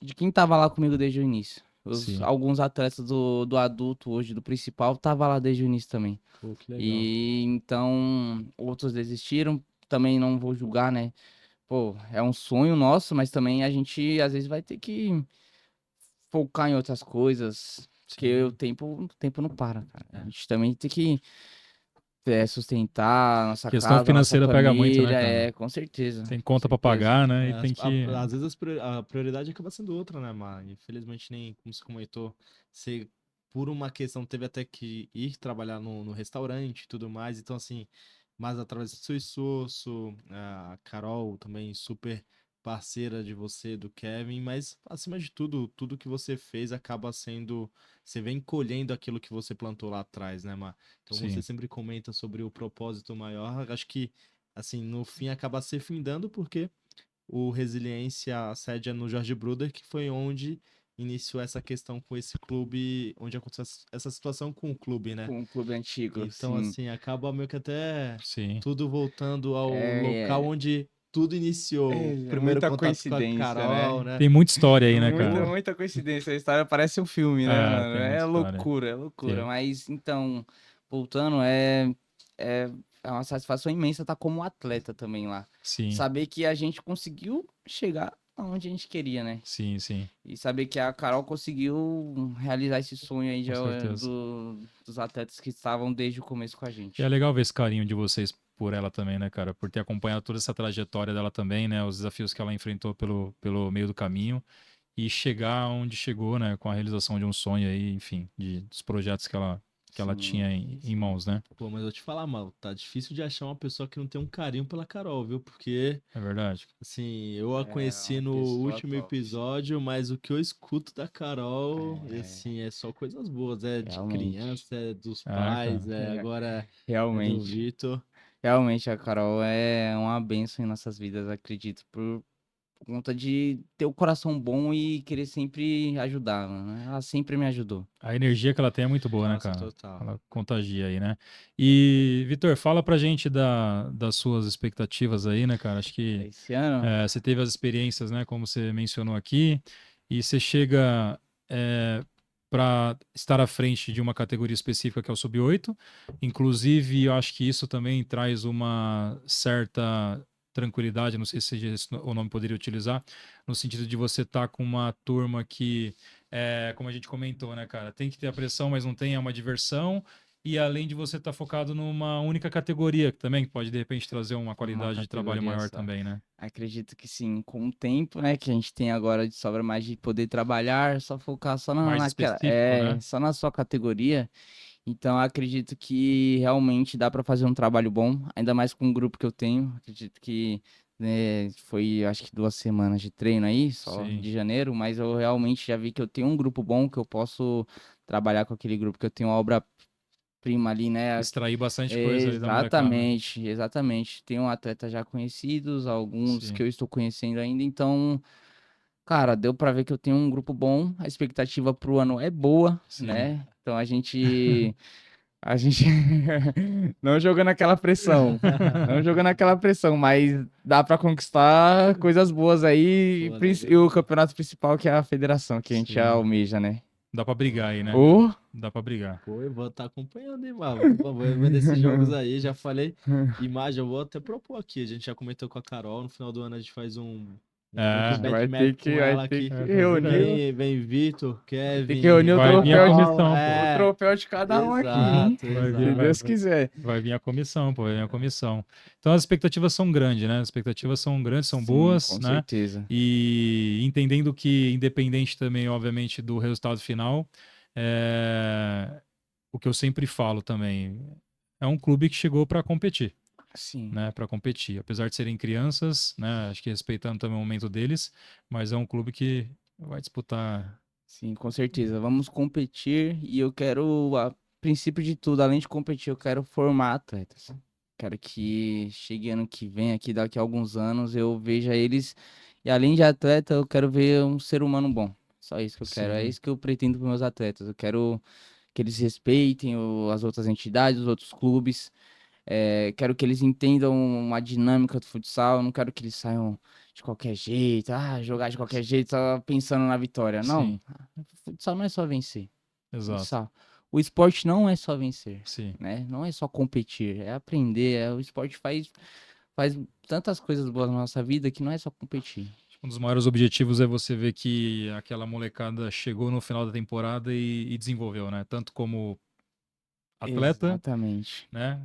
de quem tava lá comigo desde o início. Sim. Alguns atletas do adulto hoje, do principal, tava lá desde o início também. Pô, que legal. E então, outros desistiram, também não vou julgar, né? Pô, é um sonho nosso, mas também a gente às vezes vai ter que focar em outras coisas, porque Sim. o tempo não para, cara. A É. gente também tem que sustentar a nossa Questão casa, a nossa financeira pega muito, né, família, cara? com certeza. Tem Com conta pra certeza. pagar, né? É, E tem que. às vezes a prioridade acaba sendo outra, né, Mar? Infelizmente, nem como você comentou, você, por uma questão, teve até que ir trabalhar no restaurante e tudo mais. Então, assim, mas através do seu esforço, a Carol também super parceira de você, do Kevin, mas acima de tudo, tudo que você fez acaba sendo. Você vem colhendo aquilo que você plantou lá atrás, né, Mar? Então, você Sim, sempre comenta sobre o propósito maior. Acho que, assim, no fim acaba se findando porque o Resiliência, a sede é no Jorge Bruder, que foi onde iniciou essa questão com esse clube, onde aconteceu essa situação com o clube, né? Com um clube antigo, Então, sim. assim, acaba meio que até sim. tudo voltando ao local É, onde tudo iniciou. Primeiro muita contato com a coincidência, Carol, né? né? Tem muita história aí, né, Muita, cara? muita coincidência. A história parece um filme, né, É, mano? tem muita É história. loucura, é loucura. Tem. Mas, então, voltando, é uma satisfação imensa estar como atleta também lá. Sim, Saber que a gente conseguiu chegar aonde a gente queria, né? sim, sim, E saber que a Carol conseguiu realizar esse sonho aí com certeza. dos atletas que estavam desde o começo com a E é gente. legal ver esse carinho de vocês por ela também, né, cara? Por ter acompanhado toda essa trajetória dela também, né? Os desafios que ela enfrentou pelo meio do caminho e chegar onde chegou, né? Com a realização de um sonho aí, enfim, dos projetos que ela Sim, tinha em sim. mãos, né? Pô, mas eu te falar, mano, tá difícil de achar uma pessoa que não tem um carinho pela Carol, viu? Porque É verdade. assim, eu a É conheci uma no pessoa último top. episódio, mas o que eu escuto da Carol, É, assim, é só coisas boas. É de realmente. criança, é dos Ah, pais, cara. agora é do Realmente. Vitor. Realmente, a Carol é uma bênção em nossas vidas, acredito, por conta de ter o coração bom e querer sempre ajudar, mano, né? Ela sempre me ajudou. A energia que ela tem é muito boa, né, Nossa, cara? total. Ela contagia aí, né? E, Vitor, fala pra gente das suas expectativas aí, né, cara? Acho que Esse ano, você teve as experiências, né, como você mencionou aqui, e você chega para estar à frente de uma categoria específica que é o Sub-8. Inclusive, eu acho que isso também traz uma certa tranquilidade, não sei se esse o nome poderia utilizar, no sentido de você estar com uma turma que, como a gente comentou, né, cara, tem que ter a pressão, mas não tem, é uma diversão. E além de você estar focado numa única categoria, que também pode, de repente, trazer uma uma qualidade de trabalho categoria maior só. também, né? Acredito que sim, com o tempo, né, que a gente tem agora de sobra mais de poder trabalhar, só focar só Mais naquela, específico, né? só na sua categoria. Então, acredito que realmente dá para fazer um trabalho bom, ainda mais com o grupo que eu tenho. Acredito que né, foi, acho que 2 semanas de treino aí, só Sim. de janeiro, mas eu realmente já vi que eu tenho um grupo bom, que eu posso trabalhar com aquele grupo, que eu tenho uma obra-prima ali, né? Extrair bastante coisa ali da molecada. Exatamente, exatamente. Tenho atletas já conhecidos, alguns que Sim, eu estou conhecendo ainda, então, cara, deu para ver que eu tenho um grupo bom, a expectativa pro ano é boa, sim. né? Então a gente não jogando aquela pressão. Não jogando aquela pressão, mas dá pra conquistar coisas boas aí Pô, e o legal. campeonato principal que é a federação que a gente Sim. almeja, né? Dá pra brigar aí, né? Ô! Dá pra brigar. Pô, eu vou estar acompanhando, hein, mano? Por favor, eu vendo esses jogos aí, já falei. Imagem, eu vou até propor aqui. A gente já comentou com a Carol, no final do ano a gente faz meio que um É, bet map com Vai ela ter aqui. que reunir, Vem Vitor, vai ter que reunir Kevin, o vai vir a troféu Carol. comissão, pô. o troféu de cada um aqui, hein? Exato, Vai vir, Se vai, exato. Deus vai, quiser. vai vir a comissão, pô. Vai vir a comissão. Então as expectativas são grandes, né? As expectativas são grandes, são Sim, boas, com né? certeza. E entendendo que, independente também, obviamente, do resultado final, O que eu sempre falo também, é um clube que chegou para competir, Sim. né? Para competir. Apesar de serem crianças, né? Acho que respeitando também o momento deles, mas é um clube que vai disputar. Sim, com certeza. Vamos competir e eu quero, a princípio de tudo, além de competir, eu quero formar atletas. Quero que chegue ano que vem, aqui daqui a alguns anos, eu veja eles. E além de atleta, eu quero ver um ser humano bom. Só isso que eu quero. É Sim. isso que eu pretendo para meus atletas. Eu quero que eles respeitem as outras entidades, os outros clubes. Quero que eles entendam a dinâmica do futsal. Eu não quero que eles saiam de qualquer jeito, jogar de qualquer jeito, só pensando na vitória. Não, Sim, futsal não é só vencer. exato. Futsal. O esporte não é só vencer, Sim. né? Não é só competir, é aprender. O esporte faz tantas coisas boas na nossa vida que não é só competir. Um dos maiores objetivos é você ver que aquela molecada chegou no final da temporada e desenvolveu, né? Tanto como atleta, Exatamente. né?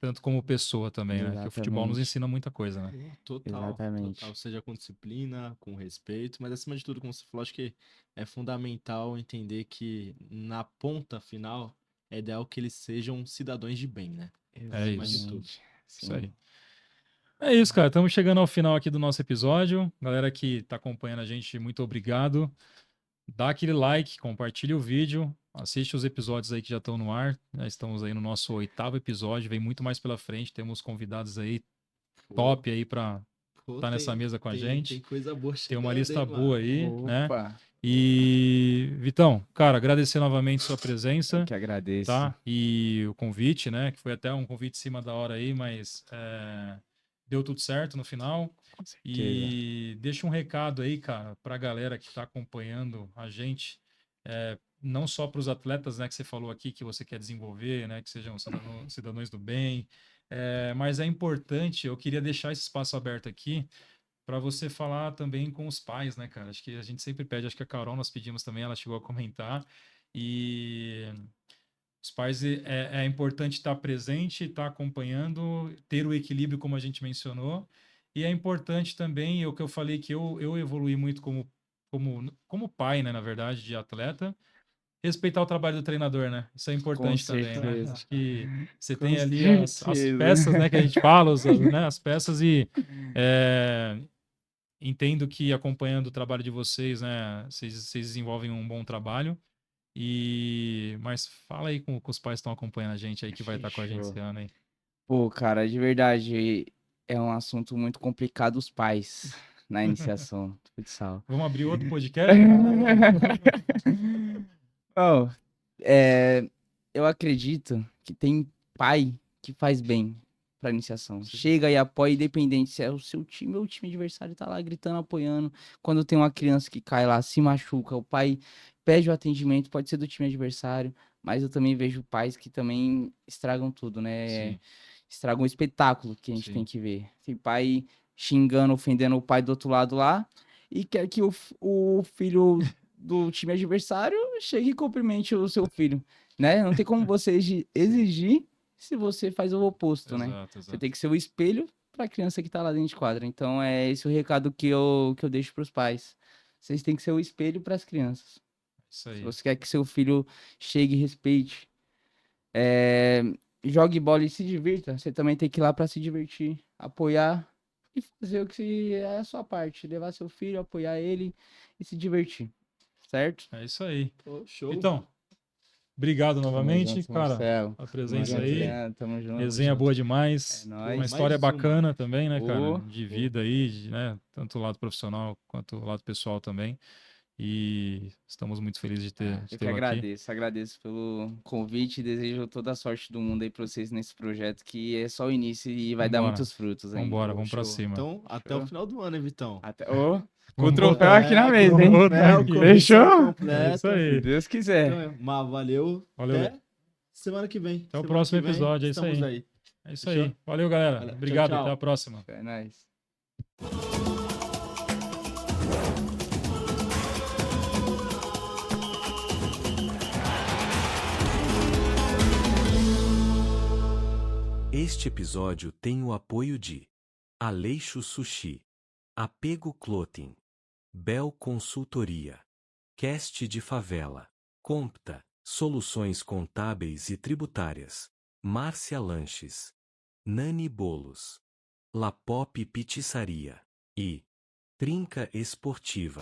Tanto como pessoa também, né? Que o futebol nos Exatamente. ensina muita coisa, né? Total, Exatamente. total. Seja com disciplina, com respeito, mas acima de tudo, como você falou, acho que é fundamental entender que na ponta final é ideal que eles sejam cidadãos de bem, né? É Acima de isso. tudo. Isso Sim. aí. É isso, cara. Estamos chegando ao final aqui do nosso episódio. Galera que está acompanhando a gente, muito obrigado. Dá aquele like, compartilha o vídeo, assiste os episódios aí que já estão no ar. Já estamos aí no nosso 8º episódio, vem muito mais pela frente. Temos convidados aí Pô, top aí para estar nessa mesa com a tem gente. coisa boa Tem uma chegando, lista hein, boa mano? aí, né? Opa, E Vitão, cara, agradecer novamente sua eu presença, que agradeço. tá? E o convite, né? Que foi até um convite em cima da hora aí, mas deu tudo certo no final. Com certeza. E deixa um recado aí, cara, pra galera que tá acompanhando a gente, não só para os atletas, né, que você falou aqui que você quer desenvolver, né, que sejam cidadãos do bem, mas é importante, eu queria deixar esse espaço aberto aqui para você falar também com os pais, né, cara? Acho que a gente sempre pede, acho que a Carol nós pedimos também, ela chegou a comentar, e os pais é importante estar presente, estar acompanhando, ter o equilíbrio, como a gente mencionou, e é importante também, o que eu falei que eu evoluí muito como pai, né, na verdade, de atleta, respeitar o trabalho do treinador, né? Isso é Com importante também, né? certeza. Acho que você Com tem ali as certeza. peças, né, que a gente fala, né, as peças e é, entendo que acompanhando o trabalho de vocês, né, vocês desenvolvem um bom trabalho. Mas fala aí com os pais que estão acompanhando a gente aí, que vai estar com a gente esse Fechou. ano aí. Pô, cara, de verdade, é um assunto muito complicado os pais na iniciação do futsal. Vamos abrir outro podcast? Oh, eu acredito que tem pai que faz bem pra iniciação. Sim. Chega e apoia, independente se é o seu time ou o time adversário, tá lá gritando, apoiando. Quando tem uma criança que cai lá, se machuca, o pai pede o atendimento, pode ser do time adversário, mas eu também vejo pais que também estragam tudo, né? Sim, Estragam o espetáculo que a gente sim. tem que ver. Tem pai xingando, ofendendo o pai do outro lado lá, e quer que o filho do time adversário chegue e cumprimente o seu filho, né? Não tem como você exigir se você faz o oposto, né? Exato, Você exato. tem que ser o espelho para a criança que tá lá dentro de quadra. Então é esse o recado que eu deixo para os pais. Vocês têm que ser o espelho para as crianças. Isso Se aí. você quer que seu filho chegue e respeite, jogue bola e se divirta, você também tem que ir lá para se divertir, apoiar e fazer o que é a sua parte, levar seu filho, apoiar ele e se divertir, certo? É isso aí. Pô, show. Então, obrigado Tamo novamente, junto, cara, Marcelo. a Tamo presença junto, aí. Leandro. Tamo junto. Resenha boa demais. É Uma nóis. história Mais uma. bacana também, né, cara? Ô, De vida aí, né? Tanto o lado profissional quanto o lado pessoal também. E estamos muito felizes de eu que tê-lo aqui. agradeço pelo convite e desejo toda a sorte do mundo aí pra vocês nesse projeto que é só o início e vai dar Vambora. muitos frutos ainda. Vambora, Pô, vamos pra show. cima. Então, até o final do ano, hein, Vitão? Com o Vamos troféu botar- aqui na mesa, hein? vamos botar aqui. Fechou? É isso Se aí. Deus quiser. Então, mas valeu. Valeu. Até semana que vem. Até o Semana próximo que vem, episódio, é isso estamos aí. É isso Fechou? aí. Valeu, galera. Valeu. Tchau, Obrigado, tchau. até a próxima. É nóis. Este episódio tem o apoio de Aleixo Sushi, Apego Clothing, Bel Consultoria, Cast de Favela, Compta, Soluções Contábeis e Tributárias. Márcia Lanches. Nani Bolos. La Pop Pizzaria. E Trinca Esportiva.